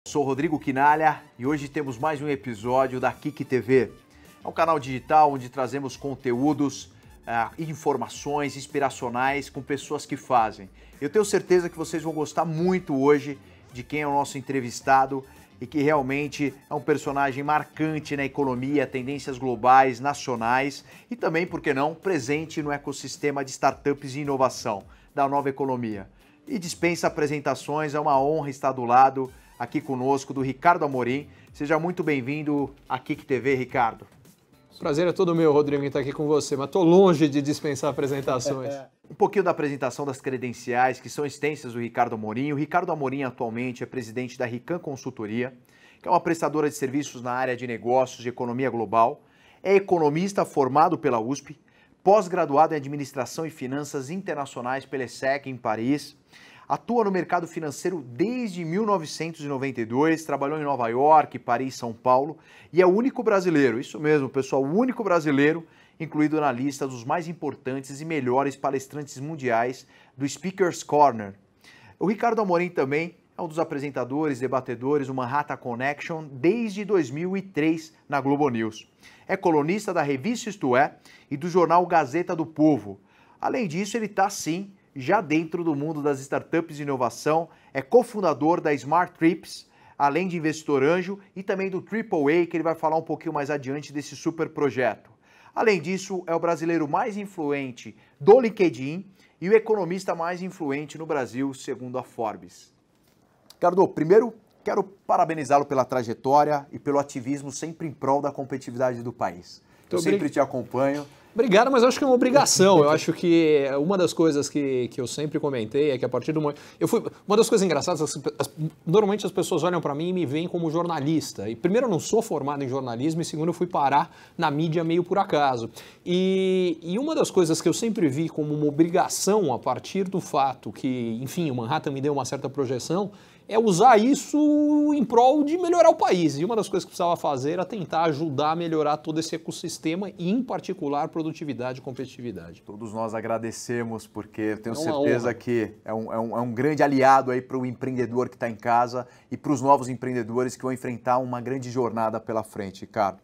Sou Rodrigo Quinalha e hoje temos mais um episódio da Kik TV. É um canal digital onde trazemos conteúdos, informações inspiracionais com pessoas que fazem. Eu tenho certeza que vocês vão gostar muito hoje de quem é o nosso entrevistado e que realmente é um personagem marcante na economia, tendências globais, nacionais e também, por que não, presente no ecossistema de startups e inovação da nova economia. E dispensa apresentações, é uma honra estar do lado aqui conosco do Ricardo Amorim. Seja muito bem-vindo à Kik TV, Ricardo. Prazer é todo meu, Rodrigo, em estar aqui com você, mas estou longe de dispensar apresentações. Um pouquinho da apresentação das credenciais, que são extensas do Ricardo Amorim. O Ricardo Amorim atualmente é presidente da Rican Consultoria, que é uma prestadora de serviços na área de negócios e economia global. É economista formado pela USP, pós-graduado em Administração e Finanças Internacionais pela ESSEC em Paris. Atua no mercado financeiro desde 1992, trabalhou em Nova York, Paris, São Paulo e é o único brasileiro, isso mesmo, pessoal, o único brasileiro incluído na lista dos mais importantes e melhores palestrantes mundiais do Speaker's Corner. O Ricardo Amorim também é um dos apresentadores, debatedores do Manhattan Connection desde 2003 na Globo News. É colunista da revista Isto É e do jornal Gazeta do Povo. Além disso, ele está sim já dentro do mundo das startups de inovação, é cofundador da Smart Trips, além de investidor anjo, e também do AAA, que ele vai falar um pouquinho mais adiante desse super projeto. Além disso, é o brasileiro mais influente do LinkedIn e o economista mais influente no Brasil, segundo a Forbes. Ricardo, primeiro quero parabenizá-lo pela trajetória e pelo ativismo sempre em prol da competitividade do país. Eu sempre te acompanho. Obrigado, mas eu acho que é uma obrigação. Eu acho que uma das coisas que eu sempre comentei é que a partir do momento... Uma das coisas engraçadas, normalmente as pessoas olham para mim e me veem como jornalista. E primeiro, eu não sou formado em jornalismo e segundo, eu fui parar na mídia meio por acaso. E uma das coisas que eu sempre vi como uma obrigação a partir do fato que, enfim, o Manhattan me deu uma certa projeção, é usar isso em prol de melhorar o país. E uma das coisas que precisava fazer era tentar ajudar a melhorar todo esse ecossistema e, em particular, produtividade e competitividade. Todos nós agradecemos, porque eu tenho certeza que é um grande aliado aí para o empreendedor que está em casa e para os novos empreendedores que vão enfrentar uma grande jornada pela frente, Ricardo.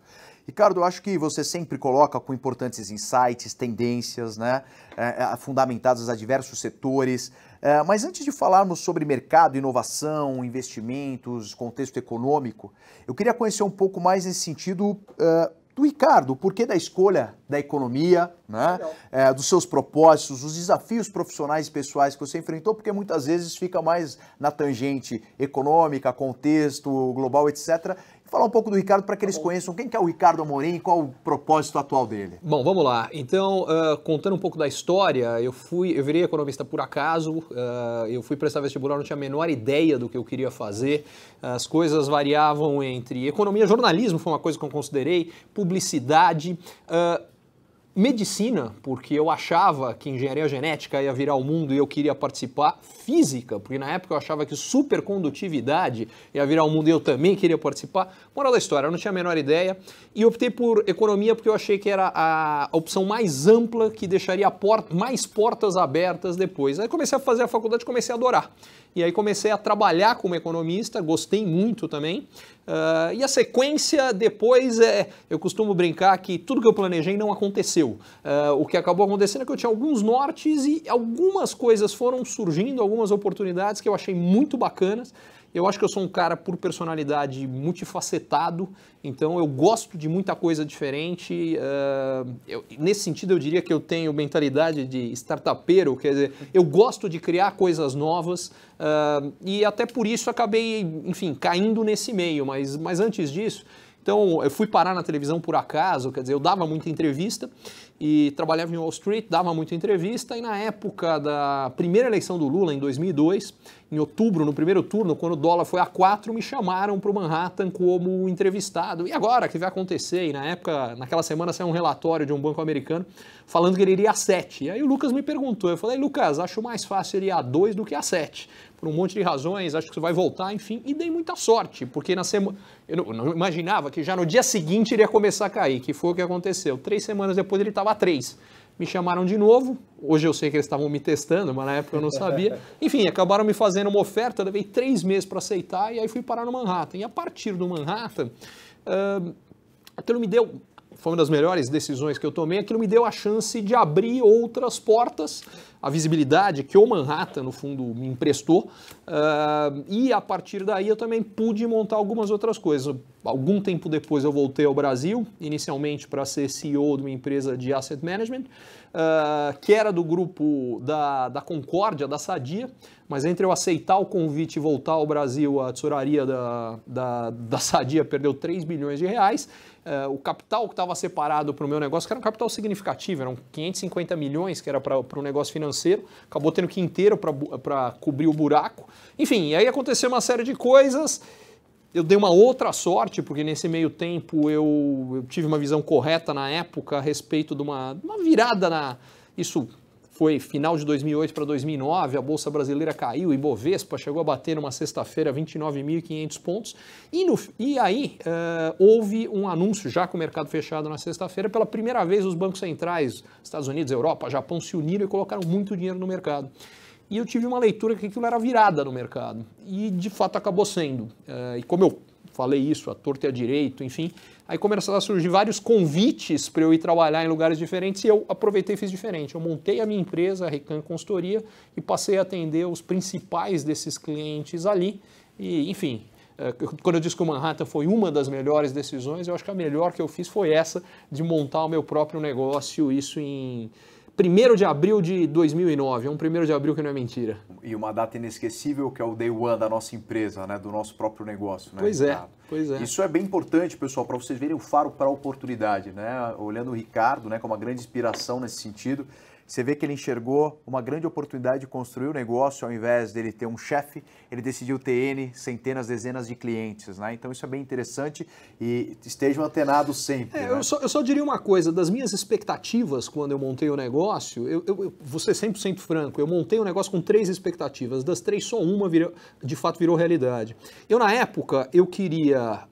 Ricardo, eu acho que você sempre coloca com importantes insights, tendências, né, fundamentadas a diversos setores. Mas antes de falarmos sobre mercado, inovação, investimentos, contexto econômico, eu queria conhecer um pouco mais nesse sentido do Ricardo, o porquê da escolha da economia, né, dos seus propósitos, os desafios profissionais e pessoais que você enfrentou, porque muitas vezes fica mais na tangente econômica, contexto global, etc., falar um pouco do Ricardo para que eles conheçam quem que é o Ricardo Amorim e qual o propósito atual dele. Bom, vamos lá. Então, contando um pouco da história, eu virei economista por acaso, eu fui prestar vestibular, não tinha a menor ideia do que eu queria fazer, as coisas variavam entre economia, jornalismo foi uma coisa que eu considerei, publicidade, medicina, porque eu achava que engenharia genética ia virar o mundo e eu queria participar, física, porque na época eu achava que supercondutividade ia virar o mundo e eu também queria participar. Moral da história, eu não tinha a menor ideia e optei por economia porque eu achei que era a opção mais ampla que deixaria mais portas abertas depois. Aí comecei a fazer a faculdade e comecei a adorar. E aí comecei a trabalhar como economista, gostei muito também. E a sequência depois eu costumo brincar que tudo que eu planejei não aconteceu. O que acabou acontecendo é que eu tinha alguns nortes e algumas coisas foram surgindo, algumas oportunidades que eu achei muito bacanas. Eu acho que eu sou um cara, por personalidade, multifacetado, então eu gosto de muita coisa diferente. Nesse sentido, eu diria que eu tenho mentalidade de startupeiro, quer dizer, eu gosto de criar coisas novas e até por isso acabei, enfim, caindo nesse meio, mas antes disso... Então, eu fui parar na televisão por acaso, quer dizer, eu dava muita entrevista e trabalhava em Wall Street, dava muita entrevista e na época da primeira eleição do Lula, em 2002, em outubro, no primeiro turno, quando o dólar foi a 4, me chamaram para o Manhattan como entrevistado. E agora, o que vai acontecer? E na época, naquela semana, saiu um relatório de um banco americano falando que ele iria a 7. E aí o Lucas me perguntou, eu falei, Lucas, acho mais fácil ele ir a 2 do que a 7. Por um monte de razões, acho que você vai voltar, enfim, e dei muita sorte, porque na semana eu não imaginava que já no dia seguinte iria começar a cair, que foi o que aconteceu. 3 semanas depois ele estava a 3. me chamaram de novo. Hoje eu sei que eles estavam me testando, mas na época eu não sabia. Enfim, acabaram me fazendo uma oferta, eu levei 3 meses para aceitar e aí fui parar no Manhattan. E a partir do Manhattan, aquilo me deu, foi uma das melhores decisões que eu tomei, aquilo me deu a chance de abrir outras portas, a visibilidade que o Manhattan, no fundo, me emprestou, e a partir daí eu também pude montar algumas outras coisas. Algum tempo depois eu voltei ao Brasil, inicialmente para ser CEO de uma empresa de asset management, que era do grupo da Concórdia, da Sadia, mas entre eu aceitar o convite e voltar ao Brasil, a tesouraria da Sadia perdeu 3 bilhões de reais. O capital que estava separado para o meu negócio, que era um capital significativo, eram 550 milhões, que era para o negócio financeiro, acabou tendo que ir inteiro para cobrir o buraco. Enfim, aí aconteceu uma série de coisas. Eu dei uma outra sorte, porque nesse meio tempo eu tive uma visão correta na época a respeito de uma virada Isso foi final de 2008 para 2009, a Bolsa Brasileira caiu, o Ibovespa chegou a bater numa sexta-feira 29.500 pontos. E aí houve um anúncio, já com o mercado fechado na sexta-feira, pela primeira vez os bancos centrais, Estados Unidos, Europa, Japão, se uniram e colocaram muito dinheiro no mercado. E eu tive uma leitura que aquilo era virada no mercado. E, de fato, acabou sendo. E como eu falei isso, à torta e à direito, enfim, aí começaram a surgir vários convites para eu ir trabalhar em lugares diferentes e eu aproveitei e fiz diferente. Eu montei a minha empresa, a Rican Consultoria, e passei a atender os principais desses clientes ali. E, enfim, quando eu disse que o Manhattan foi uma das melhores decisões, eu acho que a melhor que eu fiz foi essa, de montar o meu próprio negócio, isso em 1º de abril de 2009, é um 1º de abril que não é mentira. E uma data inesquecível que é o Day One da nossa empresa, né, do nosso próprio negócio. Né, pois Ricardo? Pois é. Isso é bem importante, pessoal, para vocês verem o faro para a oportunidade. Né? Olhando o Ricardo, né, como uma grande inspiração nesse sentido, você vê que ele enxergou uma grande oportunidade de construir o negócio, ao invés dele ter um chefe, ele decidiu ter N, centenas, dezenas de clientes. Né? Então isso é bem interessante e estejam antenados sempre. Né? Eu só diria uma coisa, das minhas expectativas quando eu montei o negócio, eu vou ser 100% franco, eu montei o negócio com 3 expectativas, das 3 só uma de fato virou realidade. Eu na época, eu queria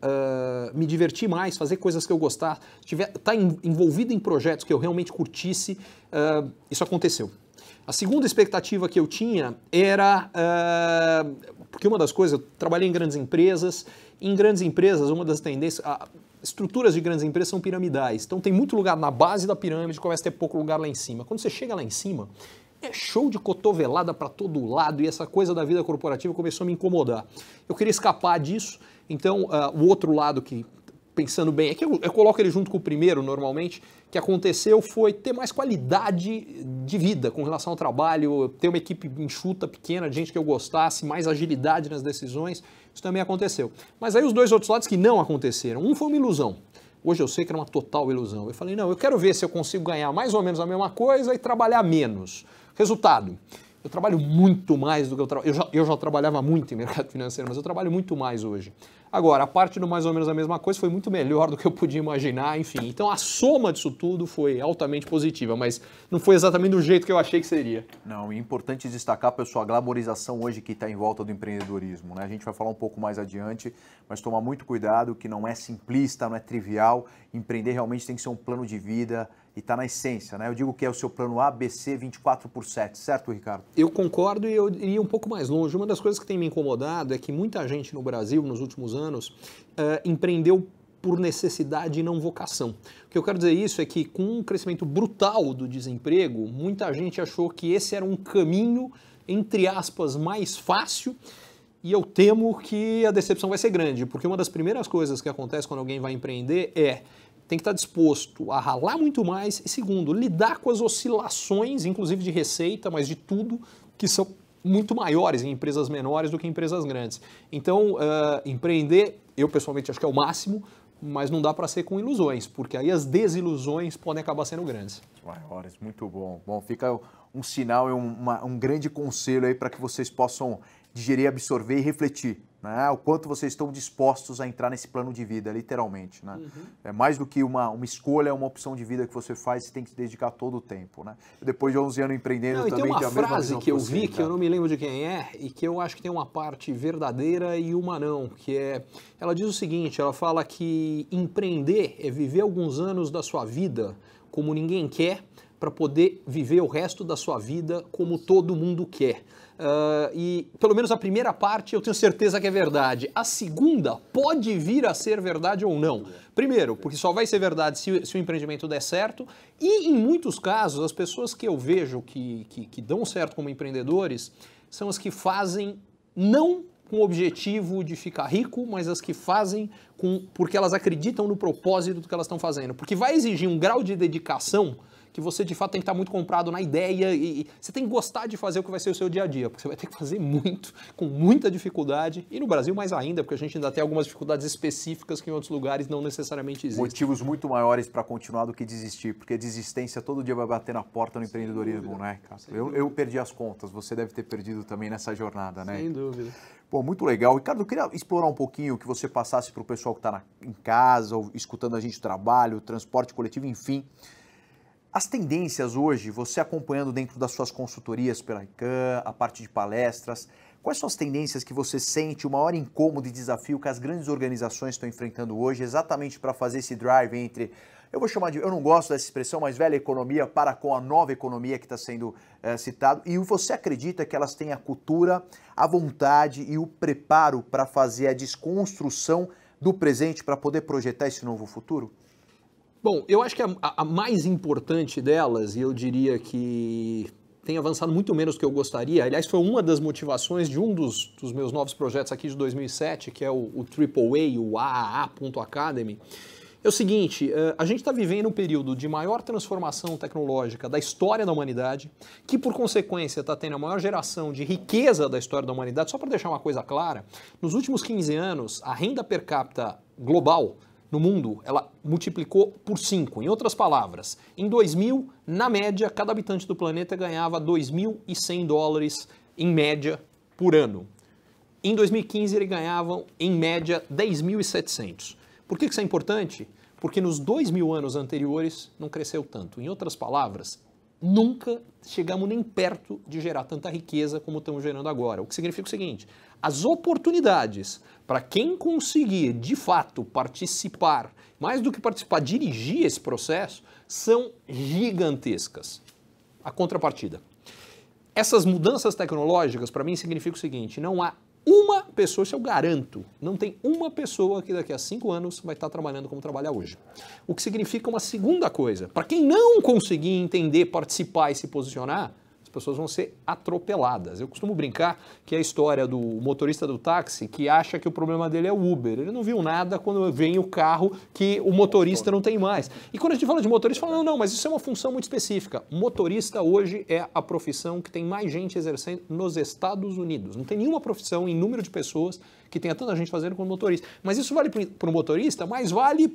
me divertir mais, fazer coisas que eu gostasse, estar envolvido em projetos que eu realmente curtisse. Isso aconteceu. A segunda expectativa que eu tinha era, porque uma das coisas, eu trabalhei em grandes empresas, uma das tendências, estruturas de grandes empresas são piramidais, então tem muito lugar na base da pirâmide, começa a ter pouco lugar lá em cima. Quando você chega lá em cima, é show de cotovelada para todo lado e essa coisa da vida corporativa começou a me incomodar. Eu queria escapar disso, então o outro lado que, pensando bem, é que eu coloco ele junto com o primeiro normalmente, que aconteceu foi ter mais qualidade de vida com relação ao trabalho, ter uma equipe enxuta, pequena, de gente que eu gostasse, mais agilidade nas decisões, isso também aconteceu. Mas aí os 2 outros lados que não aconteceram, um foi uma ilusão. Hoje eu sei que era uma total ilusão. Eu falei, não, eu quero ver se eu consigo ganhar mais ou menos a mesma coisa e trabalhar menos. Resultado, eu trabalho muito mais do que eu já trabalhava muito em mercado financeiro, mas eu trabalho muito mais hoje. Agora, a parte do mais ou menos a mesma coisa foi muito melhor do que eu podia imaginar, enfim. Então a soma disso tudo foi altamente positiva, mas não foi exatamente do jeito que eu achei que seria. Não, é importante destacar, pessoal, a glamorização hoje que está em volta do empreendedorismo. Né? A gente vai falar um pouco mais adiante, mas tomar muito cuidado que não é simplista, não é trivial. Empreender realmente tem que ser um plano de vida e está na essência. Né? Eu digo que é o seu plano ABC 24/7, certo, Ricardo? Eu concordo e eu iria um pouco mais longe. Uma das coisas que tem me incomodado é que muita gente no Brasil, nos últimos anos, empreendeu por necessidade e não vocação. O que eu quero dizer isso é que com um crescimento brutal do desemprego, muita gente achou que esse era um caminho, entre aspas, mais fácil, e eu temo que a decepção vai ser grande, porque uma das primeiras coisas que acontece quando alguém vai empreender tem que estar disposto a ralar muito mais e, segundo, lidar com as oscilações, inclusive de receita, mas de tudo, que são muito maiores em empresas menores do que em empresas grandes. Então, empreender, eu pessoalmente acho que é o máximo, mas não dá para ser com ilusões, porque aí as desilusões podem acabar sendo grandes. Maiores, muito bom. Bom, fica um sinal e um grande conselho aí para que vocês possam digerir, absorver e refletir. Né? O quanto vocês estão dispostos a entrar nesse plano de vida, literalmente. Né? Uhum. É mais do que uma escolha, uma opção de vida que você faz, você tem que se dedicar todo o tempo. Né? Depois de 11 anos empreendendo também... Tem uma frase que eu vi, você, que eu não me lembro de quem é, e que eu acho que tem uma parte verdadeira e uma não, que é... Ela diz o seguinte, ela fala que empreender é viver alguns anos da sua vida como ninguém quer, para poder viver o resto da sua vida como todo mundo quer. E pelo menos a primeira parte eu tenho certeza que é verdade. A segunda pode vir a ser verdade ou não. Primeiro, porque só vai ser verdade se o empreendimento der certo. E em muitos casos, as pessoas que eu vejo que dão certo como empreendedores são as que fazem não com o objetivo de ficar rico, mas as que fazem porque elas acreditam no propósito do que elas estão fazendo. Porque vai exigir um grau de dedicação que você, de fato, tem que estar muito comprado na ideia e você tem que gostar de fazer o que vai ser o seu dia a dia, porque você vai ter que fazer muito, com muita dificuldade, e no Brasil mais ainda, porque a gente ainda tem algumas dificuldades específicas que em outros lugares não necessariamente existem. Motivos muito maiores para continuar do que desistir, porque desistência todo dia vai bater na porta no empreendedorismo, né, cara? Eu perdi as contas, você deve ter perdido também nessa jornada, né? Sem dúvida. Pô, muito legal. Ricardo, eu queria explorar um pouquinho, que você passasse para o pessoal que está em casa, ou escutando a gente no trabalho, transporte coletivo, enfim. As tendências hoje, você acompanhando dentro das suas consultorias pela Rican, a parte de palestras, quais são as tendências que você sente, o maior incômodo e desafio que as grandes organizações estão enfrentando hoje, exatamente para fazer esse drive entre, eu vou chamar de, eu não gosto dessa expressão, mas velha economia para com a nova economia que está sendo citado, e você acredita que elas têm a cultura, a vontade e o preparo para fazer a desconstrução do presente para poder projetar esse novo futuro? Bom, eu acho que a mais importante delas, e eu diria que tem avançado muito menos do que eu gostaria, aliás, foi uma das motivações de um dos meus novos projetos aqui de 2007, que é o AAA, o AAA.Academy, é o seguinte, a gente está vivendo um período de maior transformação tecnológica da história da humanidade, que por consequência está tendo a maior geração de riqueza da história da humanidade. Só para deixar uma coisa clara, nos últimos 15 anos, a renda per capita global no mundo, ela multiplicou por 5. Em outras palavras, em 2000, na média, cada habitante do planeta ganhava $2.100 em média por ano. Em 2015, eles ganhavam, em média, 10.700. Por que isso é importante? Porque nos 2.000 anos anteriores não cresceu tanto. Em outras palavras, nunca chegamos nem perto de gerar tanta riqueza como estamos gerando agora. O que significa o seguinte, as oportunidades para quem conseguir, de fato, participar, mais do que participar, dirigir esse processo, são gigantescas. A contrapartida. Essas mudanças tecnológicas, para mim, significa o seguinte, não há uma pessoa, isso eu garanto, não tem uma pessoa que daqui a 5 anos vai estar trabalhando como trabalha hoje. O que significa uma segunda coisa, para quem não conseguir entender, participar e se posicionar, as pessoas vão ser atropeladas. Eu costumo brincar que é a história do motorista do táxi que acha que o problema dele é o Uber. Ele não viu nada quando vem o carro que o motorista não tem mais. E quando a gente fala de motorista, fala, não, mas isso é uma função muito específica. Motorista hoje é a profissão que tem mais gente exercendo nos Estados Unidos. Não tem nenhuma profissão em número de pessoas que tenha tanta gente fazendo como motorista. Mas isso vale para o motorista, mas vale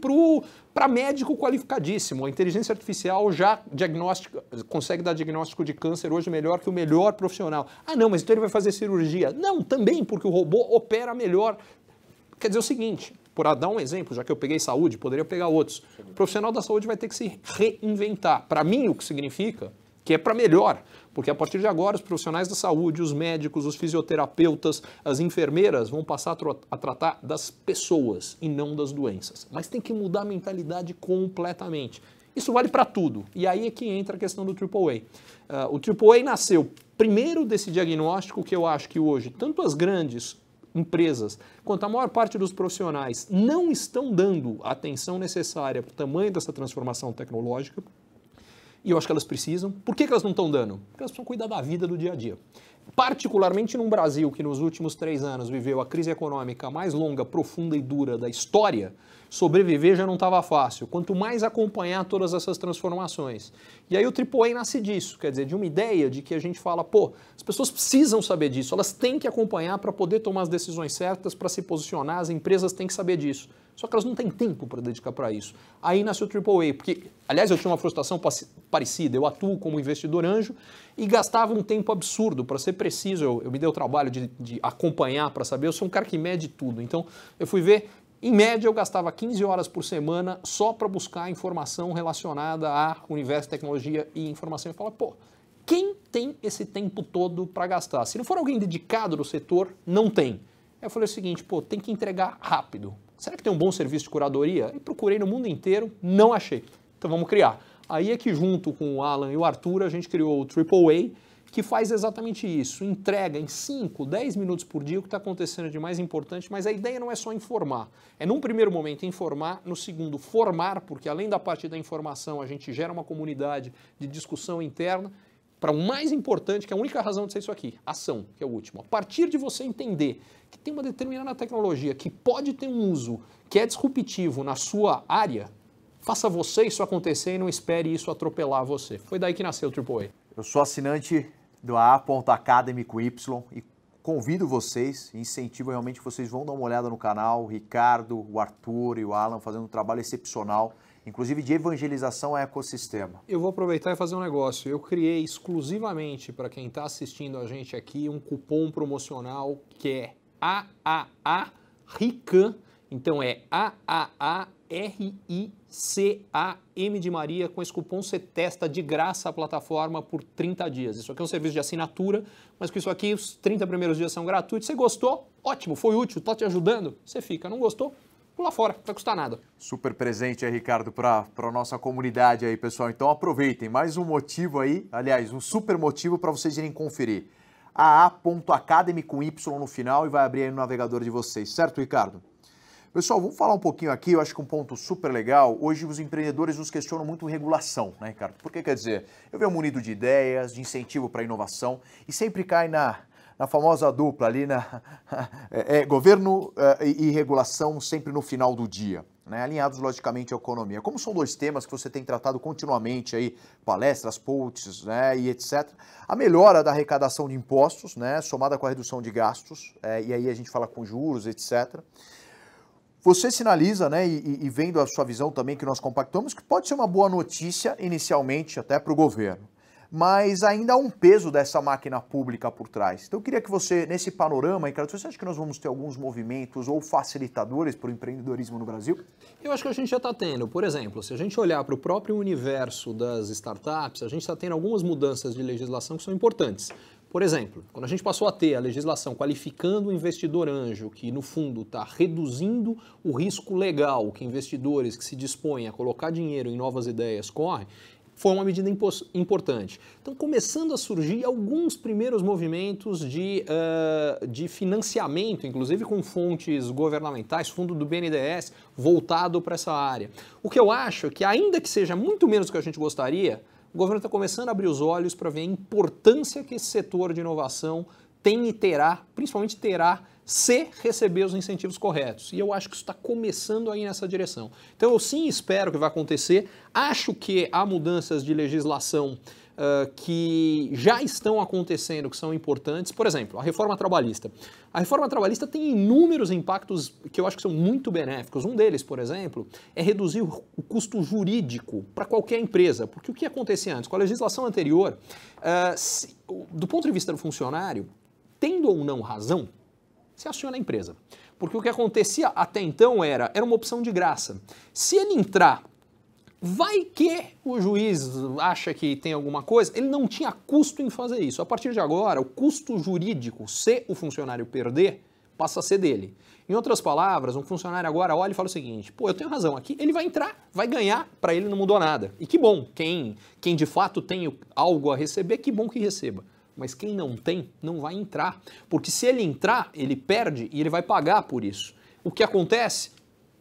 para médico qualificadíssimo. A inteligência artificial já consegue dar diagnóstico de câncer hoje melhor que o melhor profissional. Ah, não, mas então ele vai fazer cirurgia. Não, também, porque o robô opera melhor. Quer dizer o seguinte, por dar um exemplo, já que eu peguei saúde, poderia pegar outros. O profissional da saúde vai ter que se reinventar. Para mim, o que significa que é para melhor, porque a partir de agora os profissionais da saúde, os médicos, os fisioterapeutas, as enfermeiras vão passar a tratar das pessoas e não das doenças. Mas tem que mudar a mentalidade completamente. Isso vale para tudo. E aí é que entra a questão do AAA. O AAA nasceu primeiro desse diagnóstico que eu acho que hoje tanto as grandes empresas quanto a maior parte dos profissionais não estão dando a atenção necessária para o tamanho dessa transformação tecnológica. E eu acho que elas precisam. Por que elas não estão dando? Porque elas precisam cuidar da vida do dia a dia. Particularmente num Brasil que nos últimos 3 anos viveu a crise econômica mais longa, profunda e dura da história, sobreviver já não estava fácil. Quanto mais acompanhar todas essas transformações. E aí o AAA nasce disso, quer dizer, de uma ideia de que a gente fala, pô, as pessoas precisam saber disso, elas têm que acompanhar para poder tomar as decisões certas, para se posicionar, as empresas têm que saber disso. Só que elas não têm tempo para dedicar para isso. Aí nasce o AAA, porque, aliás, eu tinha uma frustração parecida. Eu atuo como investidor anjo e gastava um tempo absurdo. Para ser preciso, eu me dei o trabalho de acompanhar para saber. Eu sou um cara que mede tudo. Então, eu fui ver, em média, eu gastava 15 horas por semana só para buscar informação relacionada a universo, tecnologia e informação. Eu falo, pô, quem tem esse tempo todo para gastar? Se não for alguém dedicado no setor, não tem. Aí eu falei o seguinte, pô, tem que entregar rápido. Será que tem um bom serviço de curadoria? E procurei no mundo inteiro, não achei. Então vamos criar. Aí é que junto com o Alan e o Arthur a gente criou o AAA, que faz exatamente isso, entrega em 5, 10 minutos por dia o que está acontecendo de mais importante, mas a ideia não é só informar, é num primeiro momento informar, no segundo formar, porque além da parte da informação a gente gera uma comunidade de discussão interna, para o mais importante, que é a única razão de ser isso aqui, ação, que é o último. A partir de você entender que tem uma determinada tecnologia que pode ter um uso que é disruptivo na sua área, faça você isso acontecer e não espere isso atropelar você. Foi daí que nasceu o AAA. Eu sou assinante do AA.Academy com Y e convido vocês, incentivo realmente que vocês vão dar uma olhada no canal, o Ricardo, o Arthur e o Alan fazendo um trabalho excepcional, inclusive de evangelização ao ecossistema. Eu vou aproveitar e fazer um negócio. Eu criei exclusivamente para quem está assistindo a gente aqui um cupom promocional que é AAA RICAN. Então é AAARICAM de Maria. Com esse cupom você testa de graça a plataforma por 30 dias. Isso aqui é um serviço de assinatura, mas com isso aqui os 30 primeiros dias são gratuitos. Você gostou? Ótimo, foi útil, está te ajudando? Você fica. Não gostou? Pula fora, não vai custar nada. Super presente aí, Ricardo, para a nossa comunidade aí, pessoal. Então aproveitem, mais um motivo aí, aliás, um super motivo para vocês irem conferir. AA.Academy com Y no final e vai abrir aí no navegador de vocês, certo, Ricardo? Pessoal, vamos falar um pouquinho aqui, eu acho que um ponto super legal. Hoje os empreendedores nos questionam muito regulação, né, Ricardo? Porque quer dizer, eu venho munido de ideias, de incentivo para inovação e sempre cai na famosa dupla ali, governo e regulação sempre no final do dia, né, alinhados logicamente à economia. Como são dois temas que você tem tratado continuamente aí, palestras, posts, né, e etc. A melhora da arrecadação de impostos, né, somada com a redução de gastos, e aí a gente fala com juros, etc. Você sinaliza, né, e vendo a sua visão também que nós compactamos, que pode ser uma boa notícia inicialmente até para o governo, mas ainda há um peso dessa máquina pública por trás. Então eu queria que você, nesse panorama, Ricardo, você acha que nós vamos ter alguns movimentos ou facilitadores para o empreendedorismo no Brasil? Eu acho que a gente já está tendo. Por exemplo, se a gente olhar para o próprio universo das startups, a gente está tendo algumas mudanças de legislação que são importantes. Por exemplo, quando a gente passou a ter a legislação qualificando o investidor anjo, que no fundo está reduzindo o risco legal que investidores que se dispõem a colocar dinheiro em novas ideias correm, foi uma medida importante. Então, começando a surgir alguns primeiros movimentos de financiamento, inclusive com fontes governamentais, fundo do BNDES voltado para essa área. O que eu acho é que, ainda que seja muito menos do que a gente gostaria, o governo está começando a abrir os olhos para ver a importância que esse setor de inovação tem e terá, principalmente terá, se receber os incentivos corretos. E eu acho que isso está começando a ir nessa direção. Então eu sim espero que vai acontecer. Acho que há mudanças de legislação que já estão acontecendo, que são importantes. Por exemplo, a reforma trabalhista. A reforma trabalhista tem inúmeros impactos que eu acho que são muito benéficos. Um deles, por exemplo, é reduzir o custo jurídico para qualquer empresa. Porque o que acontecia antes? Com a legislação anterior, do ponto de vista do funcionário, tendo ou não razão, se aciona a empresa. Porque o que acontecia até então era uma opção de graça. Se ele entrar, vai que o juiz acha que tem alguma coisa, ele não tinha custo em fazer isso. A partir de agora, o custo jurídico, se o funcionário perder, passa a ser dele. Em outras palavras, um funcionário agora olha e fala o seguinte, pô, eu tenho razão aqui, ele vai entrar, vai ganhar, para ele não mudou nada. E que bom, quem de fato tem algo a receber, que bom que receba. Mas quem não tem, não vai entrar. Porque se ele entrar, ele perde e ele vai pagar por isso. O que acontece?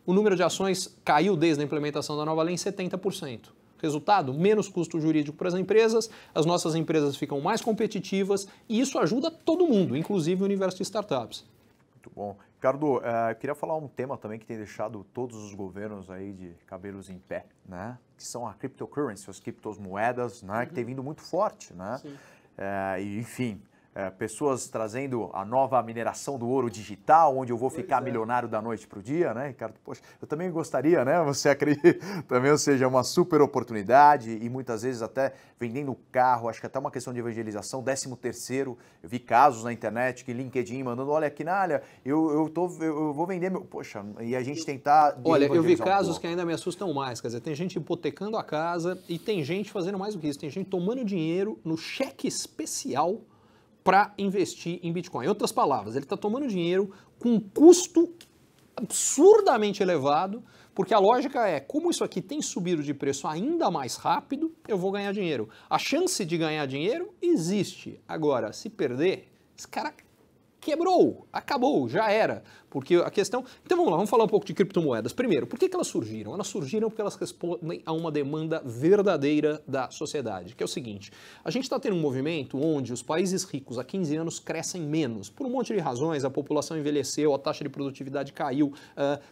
O número de ações caiu desde a implementação da nova lei em 70%. Resultado? Menos custo jurídico para as empresas, as nossas empresas ficam mais competitivas e isso ajuda todo mundo, inclusive o universo de startups. Muito bom. Ricardo, eu queria falar um tema também que tem deixado todos os governos aí de cabelos em pé, né? Que são a cryptocurrency, as criptomoedas, né? Que tem vindo muito forte, né? E, enfim, pessoas trazendo a nova mineração do ouro digital, onde eu vou ficar milionário da noite para o dia, né, Ricardo? Poxa, eu também gostaria, né? Você acredita? Também, ou seja, uma super oportunidade e muitas vezes até vendendo carro, acho que até uma questão de evangelização, 13º, eu vi casos na internet que LinkedIn mandando, olha, Quinalha, eu vou vender meu... Poxa, e a gente tentar... Olha, eu vi casos que ainda me assustam mais, quer dizer, tem gente hipotecando a casa e tem gente fazendo mais do que isso, tem gente tomando dinheiro no cheque especial para investir em Bitcoin. Em outras palavras, ele está tomando dinheiro com custo absurdamente elevado, porque a lógica é, como isso aqui tem subido de preço ainda mais rápido, eu vou ganhar dinheiro. A chance de ganhar dinheiro existe. Agora, se perder, esse cara quebrou, acabou, já era. Porque a questão... Então vamos lá, vamos falar um pouco de criptomoedas. Primeiro, por que elas surgiram? Elas surgiram porque elas respondem a uma demanda verdadeira da sociedade, que é o seguinte, a gente está tendo um movimento onde os países ricos há 15 anos crescem menos, por um monte de razões, a população envelheceu, a taxa de produtividade caiu,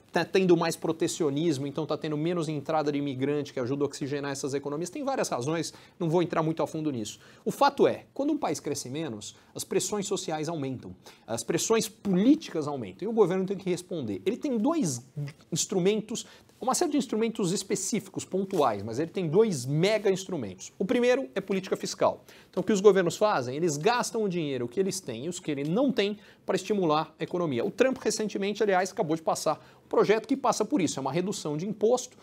está tendo mais protecionismo, então está tendo menos entrada de imigrante que ajuda a oxigenar essas economias, tem várias razões, não vou entrar muito a fundo nisso. O fato é, quando um país cresce menos, as pressões sociais aumentam, as pressões políticas aumentam, e o governo tem que responder. Ele tem dois instrumentos, uma série de instrumentos específicos, pontuais, mas ele tem dois mega instrumentos. O primeiro é política fiscal. Então, o que os governos fazem? Eles gastam o dinheiro que eles têm e os que ele não tem para estimular a economia. O Trump, recentemente, aliás, acabou de passar um projeto que passa por isso, é uma redução de imposto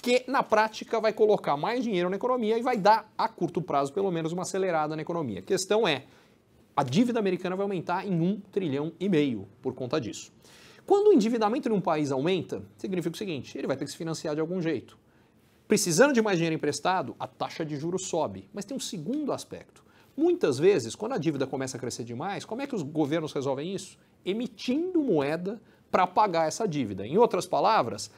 que, na prática, vai colocar mais dinheiro na economia e vai dar, a curto prazo, pelo menos, uma acelerada na economia. A questão é, a dívida americana vai aumentar em 1,5 trilhão por conta disso. Quando o endividamento de um país aumenta, significa o seguinte, ele vai ter que se financiar de algum jeito. Precisando de mais dinheiro emprestado, a taxa de juros sobe. Mas tem um segundo aspecto. Muitas vezes, quando a dívida começa a crescer demais, como é que os governos resolvem isso? Emitindo moeda para pagar essa dívida. Em outras palavras,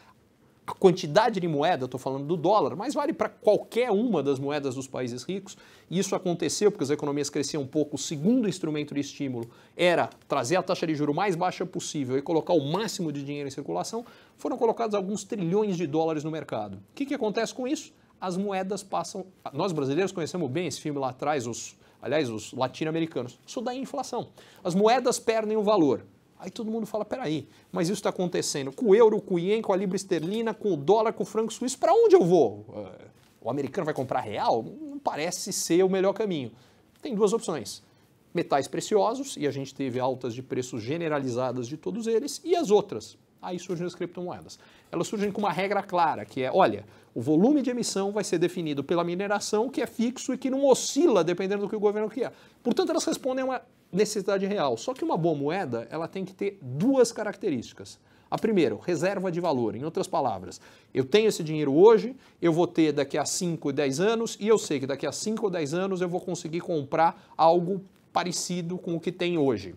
a quantidade de moeda, eu estou falando do dólar, mas vale para qualquer uma das moedas dos países ricos. E isso aconteceu porque as economias cresciam um pouco. O segundo instrumento de estímulo era trazer a taxa de juros mais baixa possível e colocar o máximo de dinheiro em circulação. Foram colocados alguns trilhões de dólares no mercado. O que acontece com isso? As moedas passam... Nós brasileiros conhecemos bem esse filme lá atrás, os latino-americanos. Isso dá inflação. As moedas perdem o valor. Aí todo mundo fala, peraí, mas isso está acontecendo com o euro, com o ien, com a libra esterlina, com o dólar, com o franco suíço, para onde eu vou? O americano vai comprar real? Não parece ser o melhor caminho. Tem duas opções. Metais preciosos, e a gente teve altas de preços generalizadas de todos eles, e as outras. Aí surgem as criptomoedas. Elas surgem com uma regra clara, que é, olha, o volume de emissão vai ser definido pela mineração, que é fixo e que não oscila dependendo do que o governo quer. Portanto, elas respondem a uma necessidade real. Só que uma boa moeda, ela tem que ter duas características. A primeira, reserva de valor. Em outras palavras, eu tenho esse dinheiro hoje, eu vou ter daqui a 5 ou 10 anos, e eu sei que daqui a 5 ou 10 anos eu vou conseguir comprar algo parecido com o que tem hoje.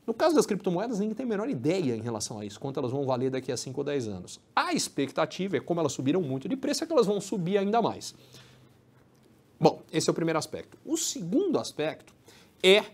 No caso das criptomoedas, ninguém tem a menor ideia em relação a isso, quanto elas vão valer daqui a 5 ou 10 anos. A expectativa é, como elas subiram muito de preço, é que elas vão subir ainda mais. Bom, esse é o primeiro aspecto. O segundo aspecto é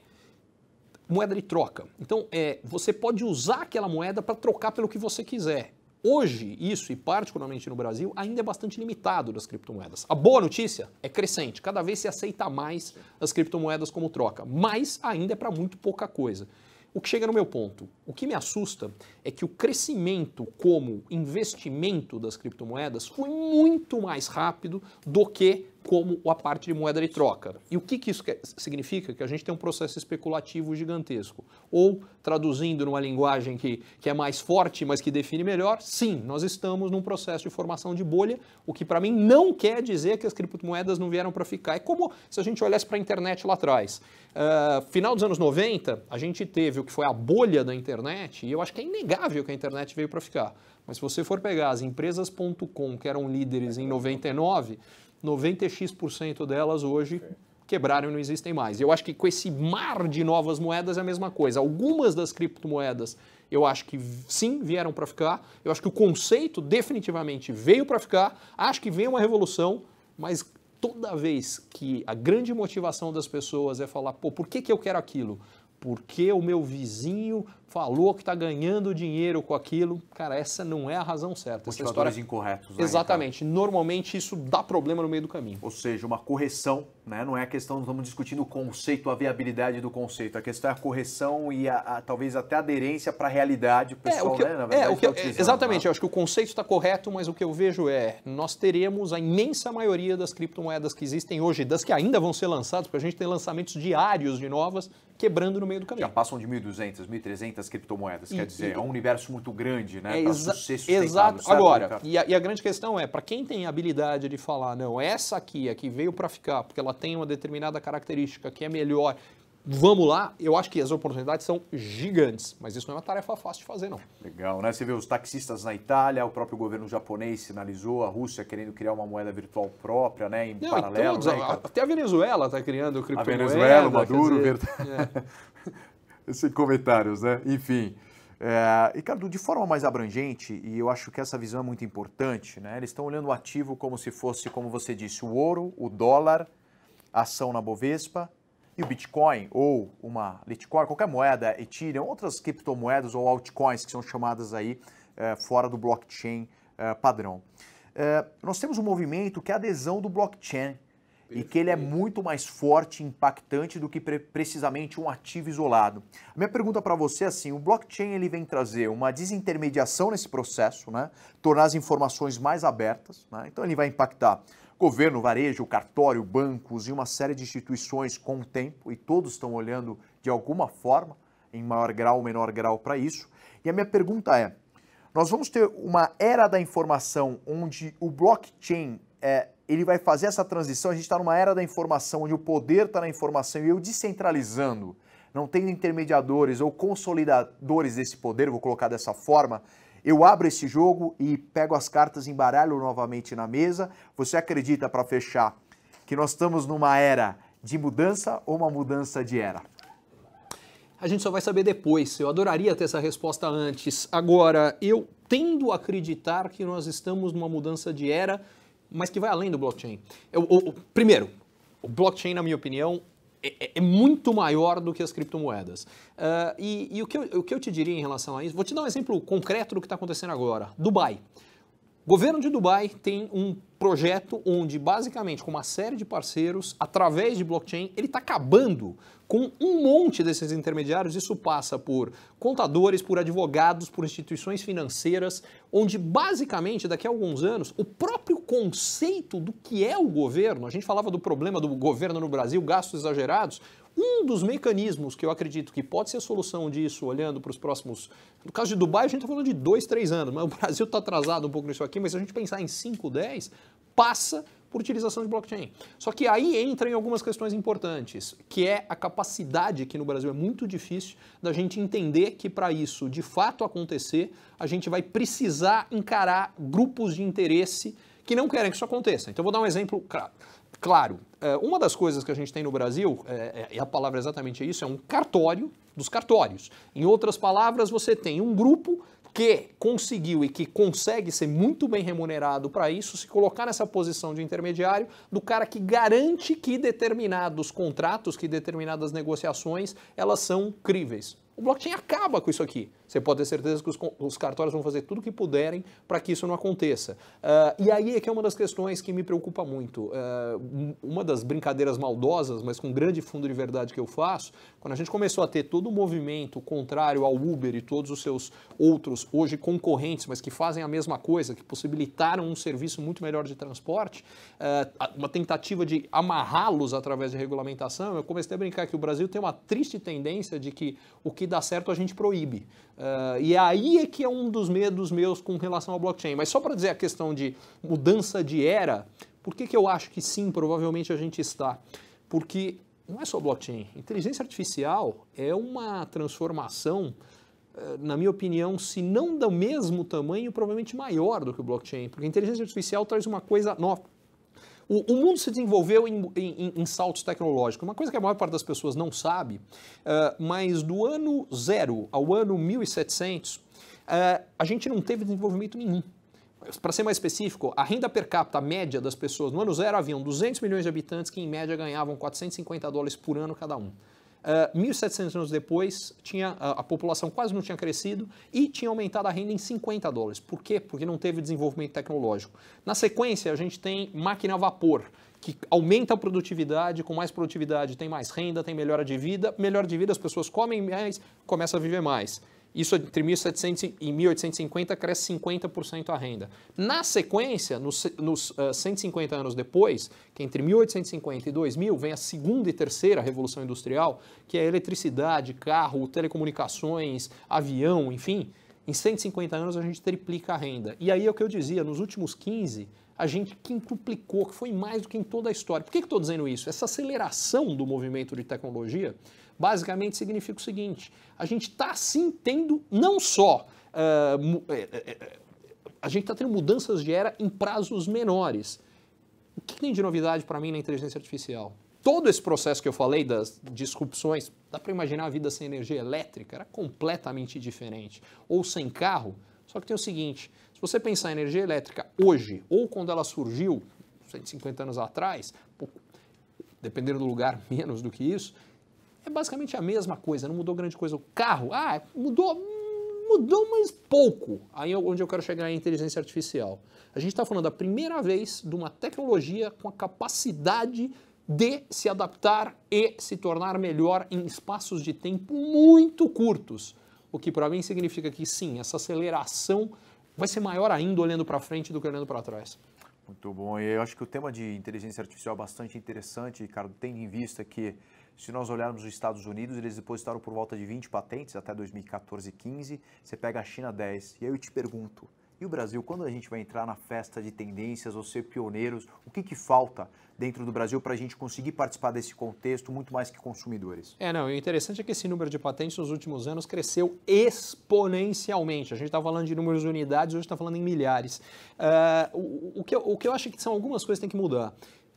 moeda de troca. Então, você pode usar aquela moeda para trocar pelo que você quiser. Hoje, isso, e particularmente no Brasil, ainda é bastante limitado das criptomoedas. A boa notícia é crescente. Cada vez se aceita mais as criptomoedas como troca, mas ainda é para muito pouca coisa. O que chega no meu ponto, o que me assusta é que o crescimento como investimento das criptomoedas foi muito mais rápido do que como a parte de moeda de troca. E o que isso significa? Que a gente tem um processo especulativo gigantesco. Ou, traduzindo numa linguagem que é mais forte, mas que define melhor, sim, nós estamos num processo de formação de bolha, o que para mim não quer dizer que as criptomoedas não vieram para ficar. É como se a gente olhasse para a internet lá atrás. Final dos anos 90, a gente teve o que foi a bolha da internet, e eu acho que é inegável que a internet veio para ficar. Mas se você for pegar as empresas.com, que eram líderes em 99, 90x% delas hoje quebraram e não existem mais. Eu acho que com esse mar de novas moedas é a mesma coisa. Algumas das criptomoedas eu acho que sim, vieram para ficar. Eu acho que o conceito definitivamente veio para ficar. Acho que veio uma revolução, mas toda vez que a grande motivação das pessoas é falar, pô, por que eu quero aquilo? Porque o meu vizinho falou que está ganhando dinheiro com aquilo. Cara, essa não é a razão certa. Motivadores incorretos. Né, exatamente. Ricardo? Normalmente isso dá problema no meio do caminho. Ou seja, uma correção, né? Não é a questão, estamos discutindo o conceito, a viabilidade do conceito. A questão é a correção e talvez até a aderência para a realidade. O pessoal, né? Na verdade, exatamente. Eu acho que o conceito está correto, mas o que eu vejo é, nós teremos a imensa maioria das criptomoedas que existem hoje, das que ainda vão ser lançadas, porque a gente tem lançamentos diários de novas, quebrando no meio do caminho. Já passam de 1.200, 1.300 criptomoedas, quer dizer, é um universo muito grande, né? Exato. Agora, e a grande questão é, para quem tem a habilidade de falar, não, essa aqui veio para ficar, porque ela tem uma determinada característica que é melhor, vamos lá, eu acho que as oportunidades são gigantes, mas isso não é uma tarefa fácil de fazer, não. Legal, né? Você vê os taxistas na Itália, o próprio governo japonês sinalizou, a Rússia querendo criar uma moeda virtual própria, né? Em paralelo. Todos, né, até a Venezuela está criando criptomoeda. A Venezuela, o Maduro, dizer, Sem comentários, né? Enfim. Ricardo, de forma mais abrangente, e eu acho que essa visão é muito importante, né? Eles estão olhando o ativo como se fosse, como você disse, o ouro, o dólar, a ação na Bovespa, e o Bitcoin, ou uma Litecoin, qualquer moeda, Ethereum, outras criptomoedas ou altcoins que são chamadas aí fora do blockchain padrão. Nós temos um movimento que é a adesão do blockchain, e que ele é muito mais forte e impactante do que precisamente um ativo isolado. A minha pergunta para você é assim, o blockchain ele vem trazer uma desintermediação nesse processo, né? Tornar as informações mais abertas, né? Então ele vai impactar governo, varejo, cartório, bancos e uma série de instituições com o tempo, e todos estão olhando de alguma forma, em maior grau ou menor grau para isso. E a minha pergunta é, nós vamos ter uma era da informação onde o blockchain ele vai fazer essa transição, a gente está numa era da informação onde o poder está na informação e eu descentralizando, não tendo intermediadores ou consolidadores desse poder, vou colocar dessa forma, eu abro esse jogo e pego as cartas e embaralho novamente na mesa. Você acredita, para fechar, que nós estamos numa era de mudança ou uma mudança de era? A gente só vai saber depois. Eu adoraria ter essa resposta antes. Agora, eu tendo a acreditar que nós estamos numa mudança de era, mas que vai além do blockchain. Primeiro, o blockchain, na minha opinião, é muito maior do que as criptomoedas. E o que eu te diria em relação a isso, vou te dar um exemplo concreto do que está acontecendo agora. Dubai. O governo de Dubai tem um projeto onde, basicamente, com uma série de parceiros, através de blockchain, ele está acabando com um monte desses intermediários. Isso passa por contadores, por advogados, por instituições financeiras, onde, basicamente, daqui a alguns anos, o próprio conceito do que é o governo, a gente falava do problema do governo no Brasil, gastos exagerados, um dos mecanismos que eu acredito que pode ser a solução disso, olhando para os próximos... No caso de Dubai, a gente está falando de 2, 3 anos, mas o Brasil está atrasado um pouco nisso aqui, mas se a gente pensar em 5, 10, passa por utilização de blockchain. Só que aí entra em algumas questões importantes, que é a capacidade, que no Brasil é muito difícil, da gente entender que para isso de fato acontecer, a gente vai precisar encarar grupos de interesse que não querem que isso aconteça. Então eu vou dar um exemplo claro. Uma das coisas que a gente tem no Brasil, e a palavra é exatamente isso, é um cartório dos cartórios. Em outras palavras, você tem um grupo que conseguiu e que consegue ser muito bem remunerado para isso, se colocar nessa posição de intermediário do cara que garante que determinados contratos, que determinadas negociações, elas são críveis. O blockchain acaba com isso aqui. Você pode ter certeza que os cartórios vão fazer tudo o que puderem para que isso não aconteça. E aí é que é uma das questões que me preocupa muito. Uma das brincadeiras maldosas, mas com grande fundo de verdade que eu faço, quando a gente começou a ter todo o movimento contrário ao Uber e todos os seus outros, hoje concorrentes, mas que fazem a mesma coisa, que possibilitaram um serviço muito melhor de transporte, uma tentativa de amarrá-los através de regulamentação, eu comecei a brincar que o Brasil tem uma triste tendência de que o que dá certo a gente proíbe. E aí é que é um dos medos meus com relação ao blockchain. Mas só para dizer a questão de mudança de era, por que eu acho que sim, provavelmente a gente está? Porque não é só blockchain. Inteligência artificial é uma transformação, na minha opinião, se não do mesmo tamanho, provavelmente maior do que o blockchain. Porque a inteligência artificial traz uma coisa nova. O mundo se desenvolveu em saltos tecnológicos. Uma coisa que a maior parte das pessoas não sabe, mas do ano 0 ao ano 1700, a gente não teve desenvolvimento nenhum. Para ser mais específico, a renda per capita média das pessoas, no ano 0 haviam 200 milhões de habitantes que em média ganhavam $450 por ano cada um. 1.700 anos depois, a população quase não tinha crescido e tinha aumentado a renda em $50. Por quê? Porque não teve desenvolvimento tecnológico. Na sequência, a gente tem máquina a vapor, que aumenta a produtividade, com mais produtividade tem mais renda, tem melhora de vida, as pessoas comem mais, começam a viver mais. Isso entre 1700 e 1850 cresce 50% a renda. Na sequência, nos 150 anos depois, que entre 1850 e 2000, vem a segunda e terceira revolução industrial, que é a eletricidade, carro, telecomunicações, avião, enfim. Em 150 anos a gente triplica a renda. E aí é o que eu dizia, nos últimos 15, a gente quintuplicou, que foi mais do que em toda a história. Por que estou dizendo isso? Essa aceleração do movimento de tecnologia basicamente significa o seguinte, a gente está sim tendo não só... a gente está tendo mudanças de era em prazos menores. O que tem de novidade para mim na inteligência artificial? Todo esse processo que eu falei das disrupções, dá para imaginar a vida sem energia elétrica, era completamente diferente. Ou sem carro, só que tem o seguinte, se você pensar em energia elétrica hoje, ou quando ela surgiu, 150 anos atrás, dependendo do lugar, menos do que isso, é basicamente a mesma coisa, não mudou grande coisa. O carro, mudou, mas pouco. Aí é onde eu quero chegar em inteligência artificial. A gente está falando da primeira vez de uma tecnologia com a capacidade de se adaptar e se tornar melhor em espaços de tempo muito curtos. O que para mim significa que sim, essa aceleração vai ser maior ainda olhando para frente do que olhando para trás. Muito bom. E eu acho que o tema de inteligência artificial é bastante interessante, Ricardo, tendo em vista que, se nós olharmos os Estados Unidos, eles depositaram por volta de 20 patentes até 2014 e 15, você pega a China 10. E aí eu te pergunto, e o Brasil, quando a gente vai entrar na festa de tendências ou ser pioneiros, o que falta dentro do Brasil para a gente conseguir participar desse contexto muito mais que consumidores? O interessante é que esse número de patentes nos últimos anos cresceu exponencialmente. A gente está falando de números de unidades, hoje está falando em milhares. O que eu acho que são algumas coisas que tem que mudar.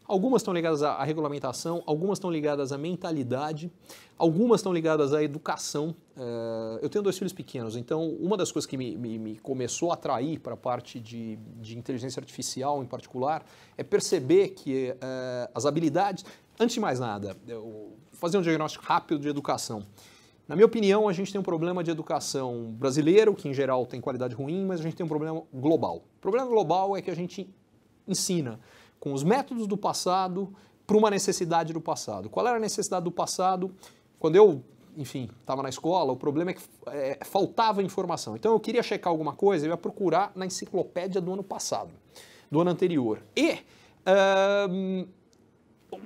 Algumas estão ligadas à regulamentação, algumas estão ligadas à mentalidade, algumas estão ligadas à educação. Eu tenho 2 filhos pequenos, então uma das coisas que me começou a atrair para a parte de inteligência artificial em particular é perceber que as habilidades... Antes de mais nada, fazer um diagnóstico rápido de educação. Na minha opinião, a gente tem um problema de educação brasileiro, que em geral tem qualidade ruim, mas a gente tem um problema global. O problema global é que a gente ensina com os métodos do passado para uma necessidade do passado. Qual era a necessidade do passado? Quando eu, estava na escola, o problema é que faltava informação. Então eu queria checar alguma coisa, eu ia procurar na enciclopédia do ano passado, do ano anterior. E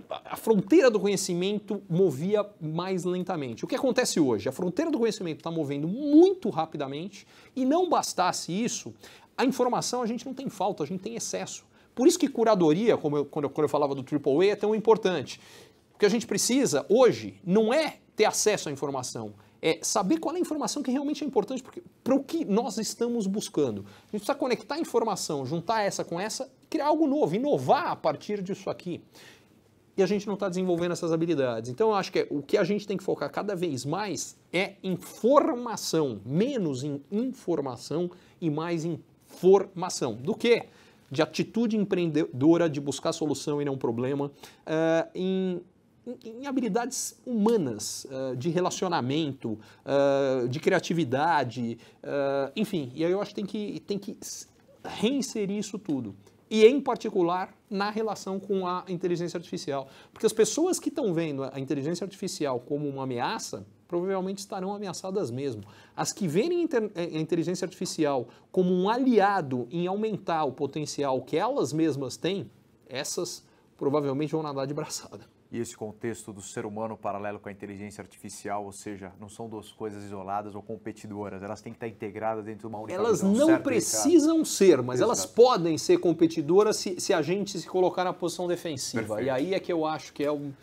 a fronteira do conhecimento movia mais lentamente. O que acontece hoje? A fronteira do conhecimento está movendo muito rapidamente e não bastasse isso, a informação a gente não tem falta, a gente tem excesso. Por isso que curadoria, quando eu falava do AAA, é tão importante. O que a gente precisa hoje não é ter acesso à informação, é saber qual é a informação que realmente é importante para o que nós estamos buscando. A gente precisa conectar a informação, juntar essa com essa, criar algo novo, inovar a partir disso aqui. E a gente não está desenvolvendo essas habilidades. Então eu acho que o que a gente tem que focar cada vez mais é em formação, menos em informação e mais em formação. Do que? De atitude empreendedora, de buscar solução e não problema, em habilidades humanas, de relacionamento, de criatividade, enfim. E aí eu acho que tem que reinserir isso tudo. E, em particular, na relação com a inteligência artificial. Porque as pessoas que estão vendo a inteligência artificial como uma ameaça, provavelmente estarão ameaçadas mesmo. As que verem a inteligência artificial como um aliado em aumentar o potencial que elas mesmas têm, essas provavelmente vão nadar de braçada. E esse contexto do ser humano paralelo com a inteligência artificial, ou seja, não são 2 coisas isoladas ou competidoras, elas têm que estar integradas dentro de uma única Elas visão, não certo, precisam ser, mas Exato. elas podem ser competidoras se a gente se colocar na posição defensiva. Perfeito. E aí é que eu acho que é um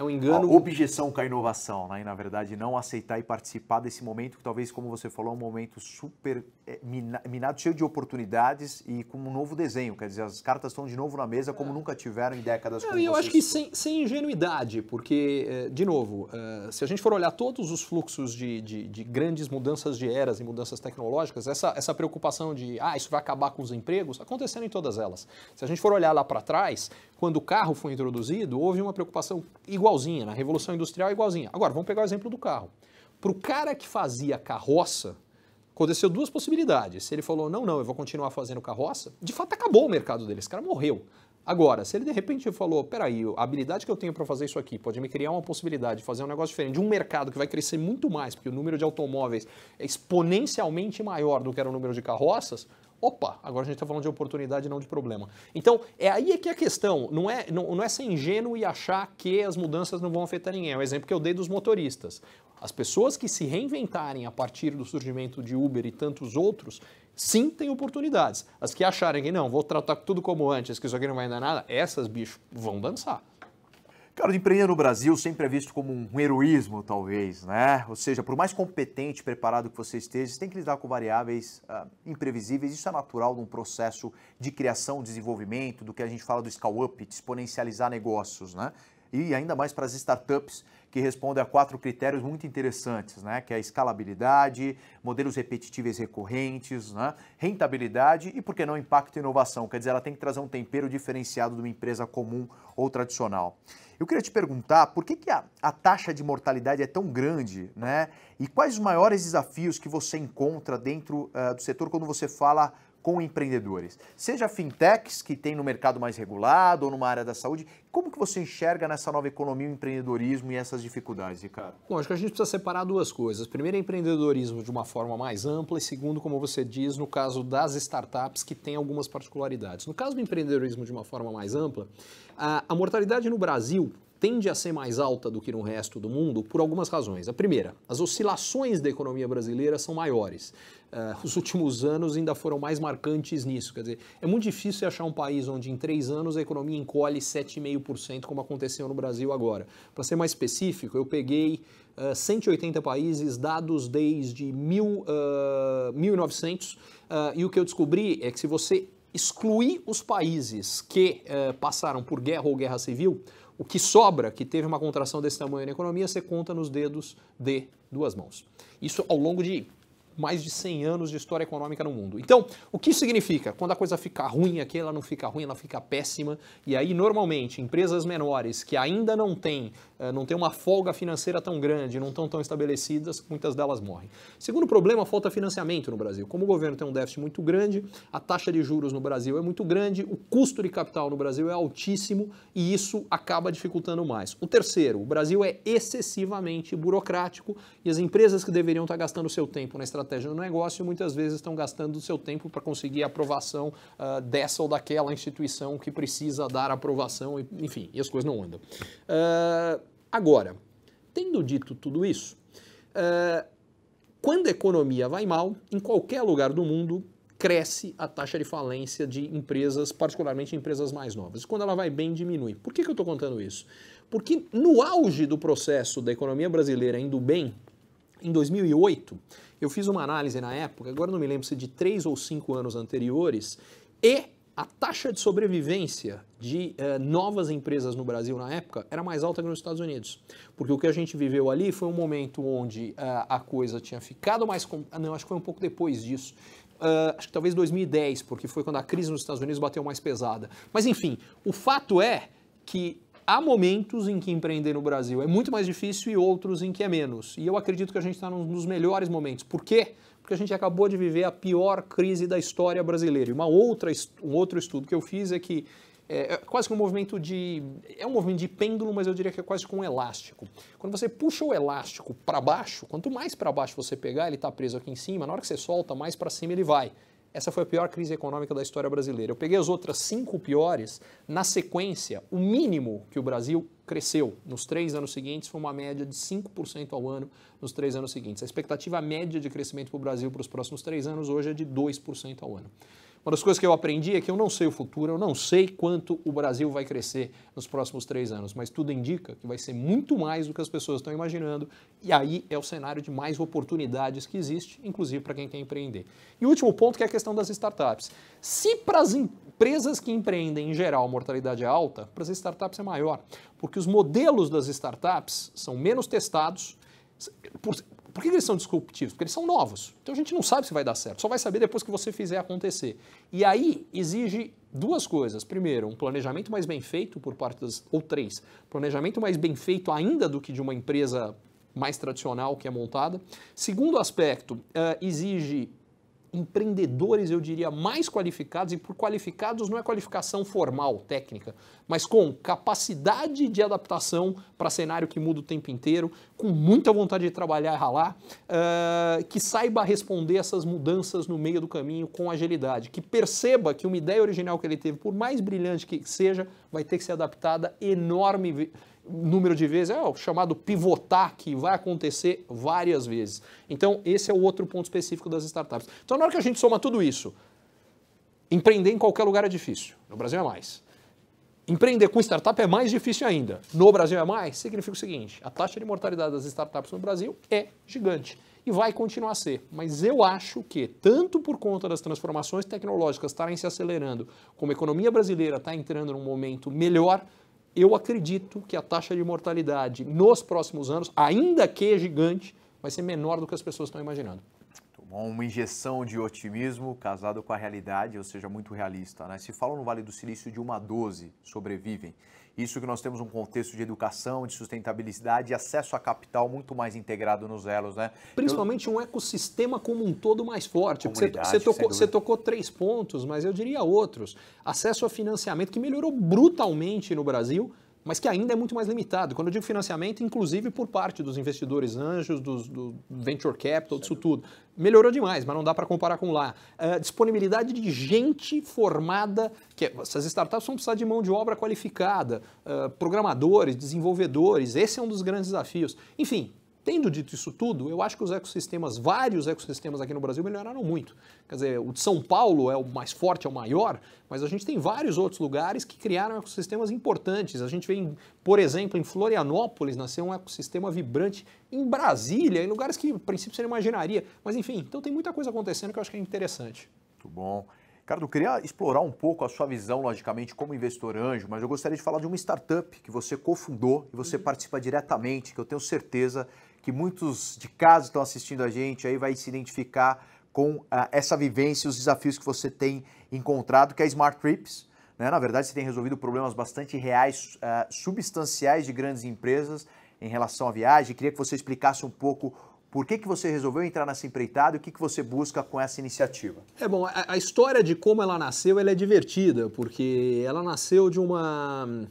engano. A objeção com a inovação, né? E, na verdade, não aceitar e participar desse momento que talvez, como você falou, é um momento super minado, cheio de oportunidades e com um novo desenho. Quer dizer, as cartas estão de novo na mesa como nunca tiveram em décadas. Eu acho que sem ingenuidade, porque, de novo, se a gente for olhar todos os fluxos de grandes mudanças de eras e mudanças tecnológicas, essa preocupação de, isso vai acabar com os empregos, acontecendo em todas elas. Se a gente for olhar lá para trás, quando o carro foi introduzido, houve uma preocupação igualzinha, na Revolução Industrial igualzinha. Agora, vamos pegar o exemplo do carro. Para o cara que fazia carroça, aconteceu 2 possibilidades. Se ele falou, não, eu vou continuar fazendo carroça, de fato acabou o mercado dele, esse cara morreu. Agora, se ele de repente falou, peraí, a habilidade que eu tenho para fazer isso aqui pode me criar uma possibilidade de fazer um negócio diferente, de um mercado que vai crescer muito mais, porque o número de automóveis é exponencialmente maior do que era o número de carroças, opa, agora a gente está falando de oportunidade e não de problema. Então, aí que é a questão, não é ser ingênuo e achar que as mudanças não vão afetar ninguém. É o exemplo que eu dei dos motoristas. As pessoas que se reinventarem a partir do surgimento de Uber e tantos outros, sim, têm oportunidades. As que acharem que não, vou tratar tudo como antes, que isso aqui não vai dar nada, essas, bicho, vão dançar. Cara, o empreender no Brasil sempre é visto como um heroísmo, talvez, né? Ou seja, por mais competente e preparado que você esteja, você tem que lidar com variáveis imprevisíveis. Isso é natural num processo de criação, desenvolvimento, do que a gente fala do scale-up, de exponencializar negócios, né? E ainda mais para as startups, que respondem a 4 critérios muito interessantes, né? Que é a escalabilidade, modelos repetitivos recorrentes, né? Rentabilidade e, por que não, impacto e inovação. Quer dizer, ela tem que trazer um tempero diferenciado de uma empresa comum ou tradicional. Eu queria te perguntar por que a taxa de mortalidade é tão grande, né? E quais os maiores desafios que você encontra dentro do setor quando você fala com empreendedores? Seja fintechs, que tem no mercado mais regulado, ou numa área da saúde, como que você enxerga nessa nova economia o empreendedorismo e essas dificuldades, Ricardo? Bom, acho que a gente precisa separar duas coisas. Primeiro, é empreendedorismo de uma forma mais ampla e segundo, como você diz, no caso das startups, que tem algumas particularidades. No caso do empreendedorismo de uma forma mais ampla, a mortalidade no Brasil tende a ser mais alta do que no resto do mundo por algumas razões. A primeira, as oscilações da economia brasileira são maiores. Os últimos anos ainda foram mais marcantes nisso. Quer dizer, é muito difícil achar um país onde em 3 anos a economia encolhe 7,5%, como aconteceu no Brasil agora. Para ser mais específico, eu peguei 180 países, dados desde 1900, e o que eu descobri é que se você excluir os países que passaram por guerra ou guerra civil, o que sobra, que teve uma contração desse tamanho na economia, você conta nos dedos de 2 mãos. Isso ao longo de mais de 100 anos de história econômica no mundo. Então, o que isso significa? Quando a coisa fica ruim aqui, ela não fica ruim, ela fica péssima. E aí, normalmente, empresas menores que ainda não têm uma folga financeira tão grande, não estão tão estabelecidas, muitas delas morrem. Segundo problema, falta financiamento no Brasil. Como o governo tem um déficit muito grande, a taxa de juros no Brasil é muito grande, o custo de capital no Brasil é altíssimo e isso acaba dificultando mais. O terceiro, o Brasil é excessivamente burocrático e as empresas que deveriam estar gastando seu tempo na estratégia do negócio muitas vezes estão gastando o seu tempo para conseguir a aprovação dessa ou daquela instituição que precisa dar aprovação, enfim, e as coisas não andam. Agora, tendo dito tudo isso, quando a economia vai mal, em qualquer lugar do mundo, cresce a taxa de falência de empresas, particularmente empresas mais novas. E quando ela vai bem, diminui. Por que eu estou contando isso? Porque no auge do processo da economia brasileira indo bem, em 2008, eu fiz uma análise na época, agora não me lembro se de 3 ou 5 anos anteriores, e a taxa de sobrevivência de novas empresas no Brasil na época era mais alta que nos Estados Unidos. Porque o que a gente viveu ali foi um momento onde a coisa tinha ficado mais... Não, acho que foi um pouco depois disso. Acho que talvez 2010, porque foi quando a crise nos Estados Unidos bateu mais pesada. Mas enfim, o fato é que há momentos em que empreender no Brasil é muito mais difícil e outros em que é menos. E eu acredito que a gente está num dos melhores momentos. Por quê? Porque a gente acabou de viver a pior crise da história brasileira. E um outro estudo que eu fiz é que é quase que um movimento de... É um movimento de pêndulo, mas eu diria que é quase como um elástico. Quando você puxa o elástico para baixo, quanto mais para baixo você pegar, ele está preso aqui em cima, na hora que você solta, mais para cima ele vai. Essa foi a pior crise econômica da história brasileira. Eu peguei as outras 5 piores, na sequência, o mínimo que o Brasil cresceu nos 3 anos seguintes foi uma média de 5% ao ano nos 3 anos seguintes. A expectativa média de crescimento para o Brasil para os próximos 3 anos hoje é de 2% ao ano. Uma das coisas que eu aprendi é que eu não sei o futuro, eu não sei quanto o Brasil vai crescer nos próximos 3 anos, mas tudo indica que vai ser muito mais do que as pessoas estão imaginando, e aí é o cenário de mais oportunidades que existe, inclusive para quem quer empreender. E o último ponto que é a questão das startups. Se para as empresas que empreendem, em geral, a mortalidade é alta, para as startups é maior, porque os modelos das startups são menos testados. Por que eles são disruptivos? Porque eles são novos. Então a gente não sabe se vai dar certo. Só vai saber depois que você fizer acontecer. E aí exige 2 coisas. Primeiro, um planejamento mais bem feito por parte das... Ou 3. Planejamento mais bem feito ainda do que de uma empresa mais tradicional que é montada. Segundo aspecto, exige empreendedores, eu diria, mais qualificados, e por qualificados não é qualificação formal, técnica, mas com capacidade de adaptação para cenário que muda o tempo inteiro, com muita vontade de trabalhar e ralar, que saiba responder essas mudanças no meio do caminho com agilidade, que perceba que uma ideia original que ele teve, por mais brilhante que seja, vai ter que ser adaptada enorme número de vezes, é o chamado pivotar, que vai acontecer várias vezes. Então, esse é o outro ponto específico das startups. Então, na hora que a gente soma tudo isso, empreender em qualquer lugar é difícil, no Brasil é mais. Empreender com startup é mais difícil ainda. No Brasil é mais, significa o seguinte, a taxa de mortalidade das startups no Brasil é gigante e vai continuar a ser. Mas eu acho que, tanto por conta das transformações tecnológicas estarem se acelerando, como a economia brasileira está entrando num momento melhor, eu acredito que a taxa de mortalidade nos próximos anos, ainda que gigante, vai ser menor do que as pessoas estão imaginando. Uma injeção de otimismo casado com a realidade, ou seja, muito realista, né? Se falam no Vale do Silício de 1 a 12 sobrevivem. Isso que nós temos um contexto de educação, de sustentabilidade e acesso a capital muito mais integrado nos elos, né? Principalmente um ecossistema como um todo mais forte. Você tocou 3 pontos, mas eu diria outros. Acesso a financiamento que melhorou brutalmente no Brasil, mas que ainda é muito mais limitado. Quando eu digo financiamento, inclusive por parte dos investidores anjos, do venture capital, disso tudo. Melhorou demais, mas não dá para comparar com lá. Disponibilidade de gente formada, essas startups vão precisar de mão de obra qualificada, programadores, desenvolvedores, esse é um dos grandes desafios. Enfim, tendo dito isso tudo, eu acho que os ecossistemas, vários ecossistemas aqui no Brasil melhoraram muito. Quer dizer, o de São Paulo é o mais forte, é o maior, mas a gente tem vários outros lugares que criaram ecossistemas importantes. A gente vê, por exemplo, em Florianópolis, nasceu um ecossistema vibrante, em Brasília, em lugares que, a princípio, você não imaginaria. Mas, enfim, então tem muita coisa acontecendo que eu acho que é interessante. Muito bom. Ricardo, eu queria explorar um pouco a sua visão, logicamente, como investidor anjo, mas eu gostaria de falar de uma startup que você cofundou e você participa diretamente, que eu tenho certeza que muitos de casa estão assistindo a gente, aí vai se identificar com essa vivência e os desafios que você tem encontrado, que é a Smart Trips. Né? Na verdade, você tem resolvido problemas bastante reais, substanciais de grandes empresas em relação à viagem. Queria que você explicasse um pouco por que você resolveu entrar nessa empreitada e o que você busca com essa iniciativa. Bom, a história de como ela nasceu, ela é divertida, porque ela nasceu de uma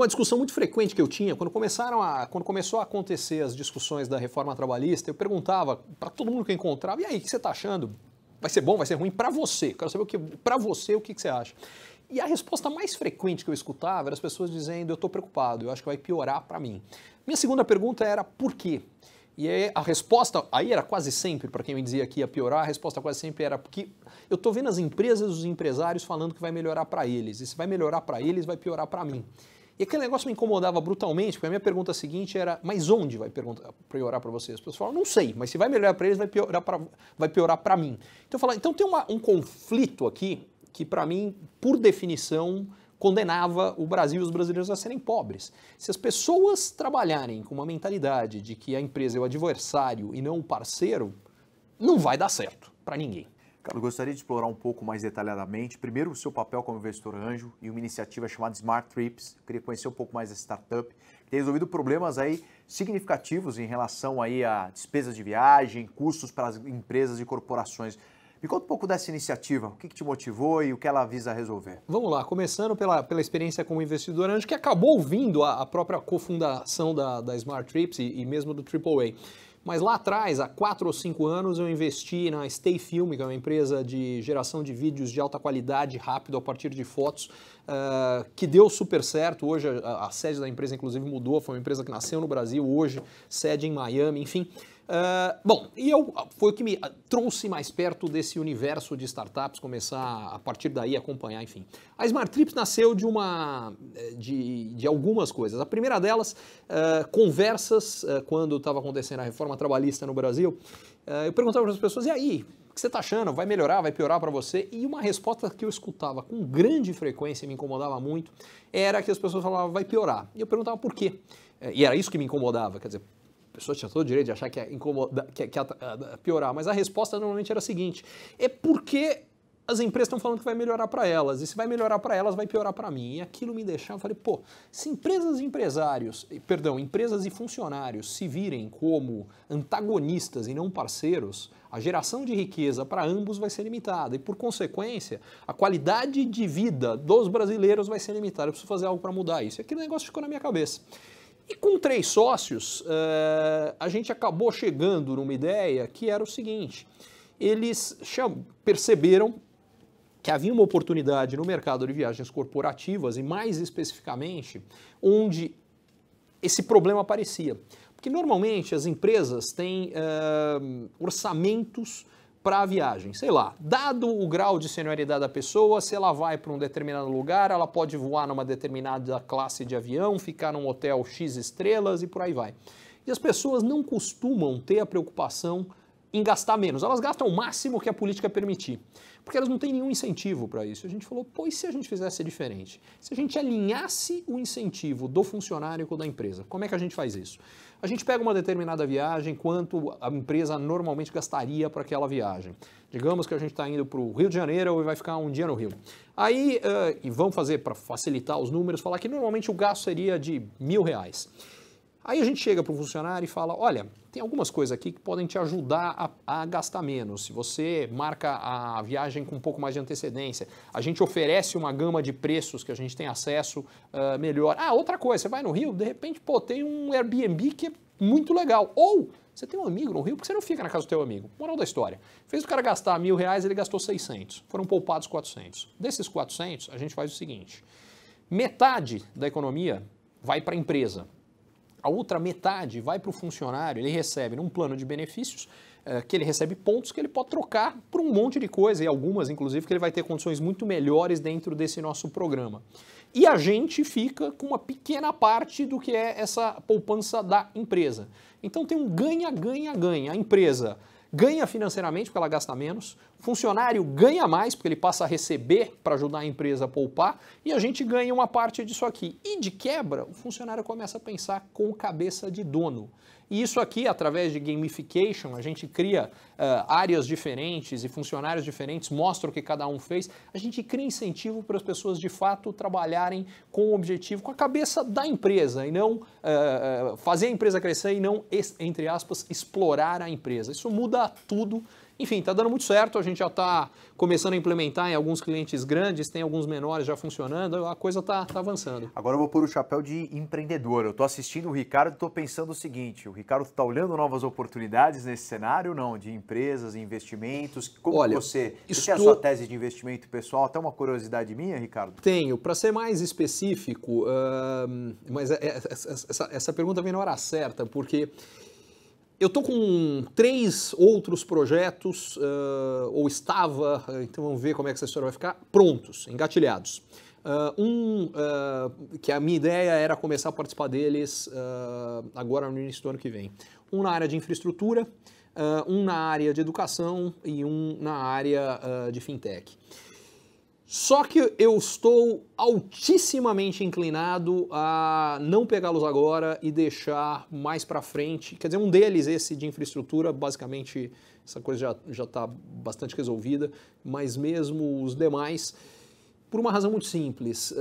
discussão muito frequente que eu tinha. Quando começou a acontecer as discussões da reforma trabalhista, eu perguntava para todo mundo que eu encontrava, e aí, o que você está achando? Vai ser bom, vai ser ruim? Para você. Quero saber para você, o que você acha? E a resposta mais frequente que eu escutava era as pessoas dizendo, eu estou preocupado, eu acho que vai piorar para mim. Minha segunda pergunta era, por quê? E aí a resposta, aí era quase sempre, para quem me dizia que ia piorar, a resposta quase sempre era porque eu estou vendo as empresas e os empresários falando que vai melhorar para eles, e se vai melhorar para eles, vai piorar para mim. E aquele negócio me incomodava brutalmente, porque a minha pergunta seguinte era, mas onde vai piorar para vocês? As pessoas falam, não sei, mas se vai melhorar para eles, vai piorar para mim. Então eu falo, então tem um conflito aqui que para mim, por definição, condenava o Brasil e os brasileiros a serem pobres. Se as pessoas trabalharem com uma mentalidade de que a empresa é o adversário e não o parceiro, não vai dar certo para ninguém. Carlos, gostaria de explorar um pouco mais detalhadamente, primeiro o seu papel como investidor anjo e uma iniciativa chamada Smart Trips. Eu queria conhecer um pouco mais dessa startup, que tem resolvido problemas aí significativos em relação aí a despesas de viagem, custos para as empresas e corporações. Me conta um pouco dessa iniciativa, o que te motivou e o que ela visa resolver. Vamos lá, começando pela experiência como investidor anjo, que acabou vindo a própria cofundação da Smart Trips e mesmo do AAA. Mas lá atrás, há 4 ou 5 anos, eu investi na Stay Film, que é uma empresa de geração de vídeos de alta qualidade, rápido, a partir de fotos, que deu super certo. Hoje a sede da empresa, inclusive, mudou, foi uma empresa que nasceu no Brasil, hoje sede em Miami, enfim. Foi o que me trouxe mais perto desse universo de startups, começar a partir daí a acompanhar, enfim. A Smart Trips nasceu de algumas coisas. A primeira delas, conversas, quando estava acontecendo a reforma trabalhista no Brasil, eu perguntava para as pessoas, e aí, o que você está achando? Vai melhorar, vai piorar para você? E uma resposta que eu escutava com grande frequência e me incomodava muito, era que as pessoas falavam, vai piorar. E eu perguntava por quê. E era isso que me incomodava, quer dizer, a pessoa tinha todo o direito de achar que ia piorar, mas a resposta normalmente era a seguinte, é porque as empresas estão falando que vai melhorar para elas, e se vai melhorar para elas, vai piorar para mim. E aquilo me deixava, eu falei, pô, se empresas e funcionários se virem como antagonistas e não parceiros, a geração de riqueza para ambos vai ser limitada e, por consequência, a qualidade de vida dos brasileiros vai ser limitada. Eu preciso fazer algo para mudar isso. E aquele negócio ficou na minha cabeça. E com 3 sócios, a gente acabou chegando numa ideia que era o seguinte, eles perceberam que havia uma oportunidade no mercado de viagens corporativas e, mais especificamente, onde esse problema aparecia. Porque, normalmente, as empresas têm orçamentos para a viagem. Sei lá, dado o grau de senioridade da pessoa, se ela vai para um determinado lugar, ela pode voar numa determinada classe de avião, ficar num hotel X estrelas e por aí vai. E as pessoas não costumam ter a preocupação em gastar menos. Elas gastam o máximo que a política permitir, porque elas não têm nenhum incentivo para isso. A gente falou, pô, e se a gente fizesse diferente? Se a gente alinhasse o incentivo do funcionário com o da empresa, como é que a gente faz isso? A gente pega uma determinada viagem, quanto a empresa normalmente gastaria para aquela viagem. Digamos que a gente está indo para o Rio de Janeiro e vai ficar um dia no Rio. Aí, e vamos fazer, para facilitar os números, falar que normalmente o gasto seria de R$1.000. Aí a gente chega para o funcionário e fala, olha, tem algumas coisas aqui que podem te ajudar a gastar menos. Se você marca a viagem com um pouco mais de antecedência, a gente oferece uma gama de preços que a gente tem acesso melhor. Ah, outra coisa, você vai no Rio, de repente, pô, tem um Airbnb que é muito legal. Ou você tem um amigo no Rio, porque você não fica na casa do teu amigo. Moral da história. Fez o cara gastar R$1.000, ele gastou 600. Foram poupados 400. Desses 400, a gente faz o seguinte. Metade da economia vai para a empresa. A outra metade vai para o funcionário, ele recebe num plano de benefícios, que ele recebe pontos que ele pode trocar por um monte de coisa, e algumas, inclusive, que ele vai ter condições muito melhores dentro desse nosso programa. E a gente fica com uma pequena parte do que é essa poupança da empresa. Então tem um ganha-ganha-ganha. A empresa ganha financeiramente porque ela gasta menos, o funcionário ganha mais porque ele passa a receber para ajudar a empresa a poupar e a gente ganha uma parte disso aqui. E de quebra, o funcionário começa a pensar com cabeça de dono. E isso aqui, através de gamification, a gente cria áreas diferentes e funcionários diferentes, mostra o que cada um fez, a gente cria incentivo para as pessoas de fato trabalharem com o objetivo, com a cabeça da empresa e não fazer a empresa crescer e não, entre aspas, explorar a empresa. Isso muda tudo. Enfim, está dando muito certo, a gente já está começando a implementar em alguns clientes grandes, tem alguns menores já funcionando, a coisa está avançando. Agora eu vou pôr o chapéu de empreendedor. Eu estou assistindo o Ricardo e estou pensando o seguinte, o Ricardo está olhando novas oportunidades nesse cenário, não? De empresas, investimentos. Como Olha, você tem a sua tese de investimento pessoal? Até uma curiosidade minha, Ricardo? Tenho. Para ser mais específico, mas essa pergunta vem na hora certa, porque eu estou com 3 outros projetos, ou estava, então vamos ver como é que essa história vai ficar, prontos, engatilhados. Que a minha ideia era começar a participar deles agora no início do ano que vem. Um na área de infraestrutura, um na área de educação e um na área de fintech. Só que eu estou altissimamente inclinado a não pegá-los agora e deixar mais para frente. Quer dizer, um deles, esse de infraestrutura, basicamente essa coisa já está bastante resolvida, mas mesmo os demais, por uma razão muito simples.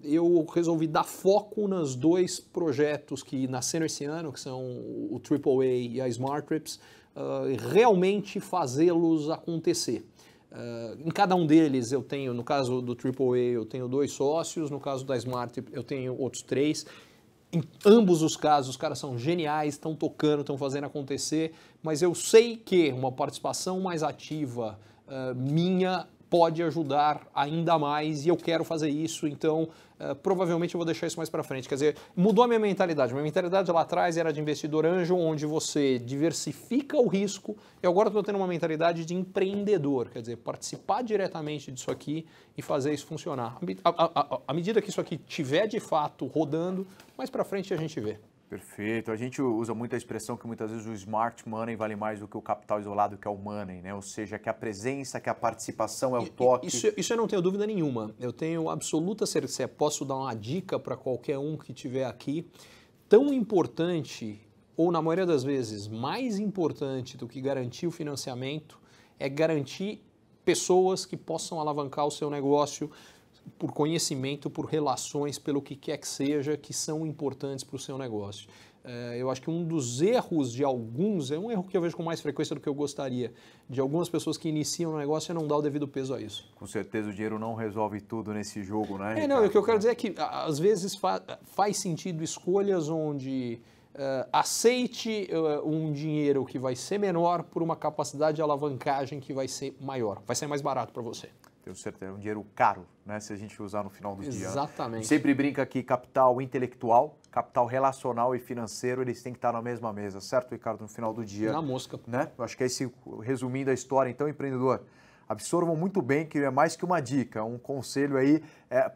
Eu resolvi dar foco nos 2 projetos que nasceram esse ano, que são o AAA e a Smart Trips, realmente fazê-los acontecer. Em cada um deles eu tenho, no caso do AAA eu tenho 2 sócios, no caso da Smart eu tenho outros 3. Em ambos os casos os caras são geniais, estão tocando, estão fazendo acontecer, mas eu sei que uma participação mais ativa minha pode ajudar ainda mais e eu quero fazer isso, então provavelmente eu vou deixar isso mais para frente. Quer dizer, mudou a minha mentalidade. Minha mentalidade lá atrás era de investidor anjo, onde você diversifica o risco, e agora estou tendo uma mentalidade de empreendedor, quer dizer, participar diretamente disso aqui e fazer isso funcionar. À medida que isso aqui tiver de fato rodando, mais para frente a gente vê. Perfeito. A gente usa muito a expressão que muitas vezes o smart money vale mais do que o capital isolado, que é o money, né? Ou seja, que a presença, que a participação é o toque. Isso eu não tenho dúvida nenhuma. Eu tenho absoluta certeza. Posso dar uma dica para qualquer um que estiver aqui. Tão importante, ou na maioria das vezes, mais importante do que garantir o financiamento, é garantir pessoas que possam alavancar o seu negócio por conhecimento, por relações, pelo que quer que seja, que são importantes para o seu negócio. Eu acho que um dos erros de alguns, é um erro que eu vejo com mais frequência do que eu gostaria, de algumas pessoas que iniciam o negócio é não dar o devido peso a isso. Com certeza o dinheiro não resolve tudo nesse jogo, né? Não, o que eu quero dizer é que às vezes faz sentido escolhas onde aceite um dinheiro que vai ser menor por uma capacidade de alavancagem que vai ser maior, vai ser mais barato para você. Tenho certeza, é um dinheiro caro, né, se a gente usar no final do dia. Exatamente. Sempre brinca que capital intelectual, capital relacional e financeiro, eles têm que estar na mesma mesa, certo, Ricardo, no final do dia? Na mosca. Né? Eu acho que é esse, resumindo a história, então, empreendedor, absorvam muito bem que é mais que uma dica, um conselho aí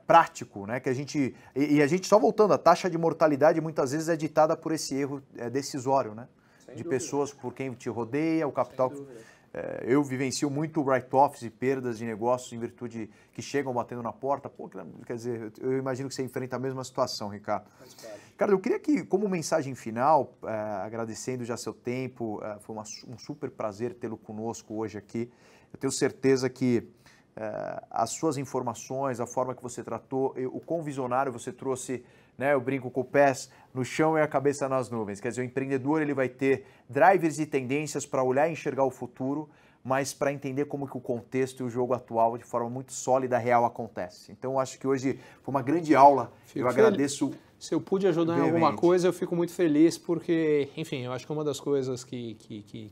prático, né, que a gente, e a gente só voltando, a taxa de mortalidade muitas vezes é ditada por esse erro decisório, né, de pessoas por quem te rodeia, o capital... Eu vivencio muito write-offs e perdas de negócios em virtude que chegam batendo na porta. Pô, quer dizer, eu imagino que você enfrenta a mesma situação, Ricardo. Ricardo, eu queria que, como mensagem final, agradecendo já seu tempo, foi um super prazer tê-lo conosco hoje aqui. Eu tenho certeza que as suas informações, a forma que você tratou, o quão visionário você trouxe, né, eu brinco com o pés no chão e a cabeça nas nuvens. Quer dizer, o empreendedor ele vai ter drivers e tendências para olhar e enxergar o futuro, mas para entender como que o contexto e o jogo atual, de forma muito sólida, real, acontece. Então, eu acho que hoje foi uma grande aula. Eu agradeço. Se eu pude ajudar em alguma coisa, eu fico muito feliz, porque, enfim, eu acho que uma das coisas que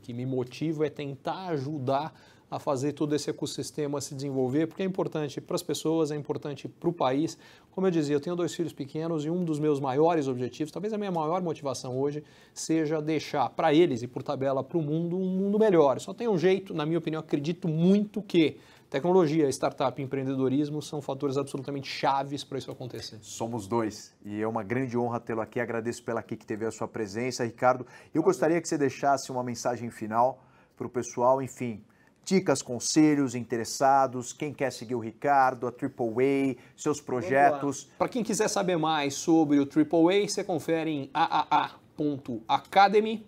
me motiva é tentar ajudar a fazer todo esse ecossistema se desenvolver, porque é importante para as pessoas, é importante para o país. Como eu dizia, eu tenho 2 filhos pequenos e um dos meus maiores objetivos, talvez a minha maior motivação hoje, seja deixar para eles e por tabela para o mundo um mundo melhor. Só tem um jeito, na minha opinião, acredito muito que tecnologia, startup e empreendedorismo são fatores absolutamente chaves para isso acontecer. Somos 2 e é uma grande honra tê-lo aqui. Agradeço pela que teve a sua presença, Ricardo. Eu gostaria que você deixasse uma mensagem final para o pessoal, enfim... Dicas, conselhos, interessados, quem quer seguir o Ricardo, a AAA, seus projetos. Para quem quiser saber mais sobre o AAA, você confere em aaa.academy.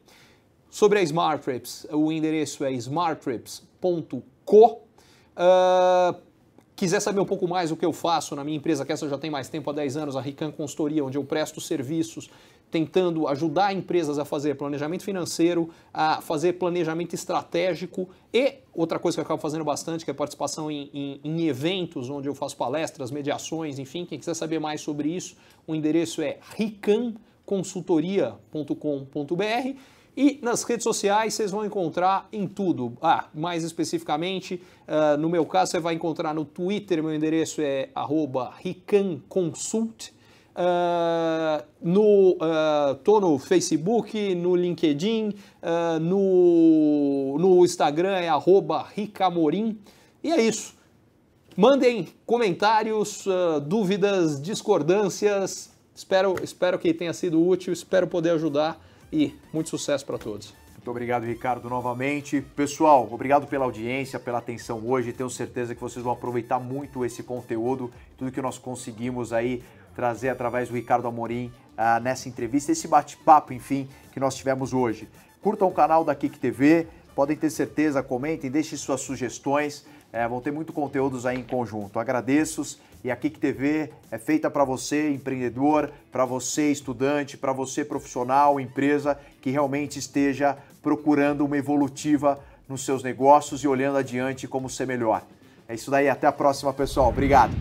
Sobre a Smart Trips, o endereço é smarttrips.co. Quiser saber um pouco mais do que eu faço na minha empresa, que essa já tem mais tempo, há 10 anos, a Rican Consultoria, onde eu presto serviços tentando ajudar empresas a fazer planejamento financeiro, a fazer planejamento estratégico e outra coisa que eu acabo fazendo bastante, que é participação em eventos onde eu faço palestras, mediações, enfim, quem quiser saber mais sobre isso, o endereço é ricanconsultoria.com.br e nas redes sociais vocês vão encontrar em tudo. Mais especificamente, no meu caso você vai encontrar no Twitter, meu endereço é @ricanconsult. Tô no Facebook, no LinkedIn, no Instagram é @ricamorim. E é isso. Mandem comentários, dúvidas, discordâncias. Espero que tenha sido útil, espero poder ajudar e muito sucesso para todos. Muito obrigado, Ricardo, novamente. Pessoal, obrigado pela audiência, pela atenção hoje. Tenho certeza que vocês vão aproveitar muito esse conteúdo, tudo que nós conseguimos aí trazer através do Ricardo Amorim nessa entrevista, esse bate-papo, enfim, que nós tivemos hoje. Curtam o canal da Kik TV, podem ter certeza, comentem, deixem suas sugestões, vão ter muito conteúdos aí em conjunto. Agradeço e a Kik TV é feita para você, empreendedor, para você, estudante, para você, profissional, empresa, que realmente esteja procurando uma evolutiva nos seus negócios e olhando adiante como ser melhor. É isso daí, até a próxima, pessoal. Obrigado.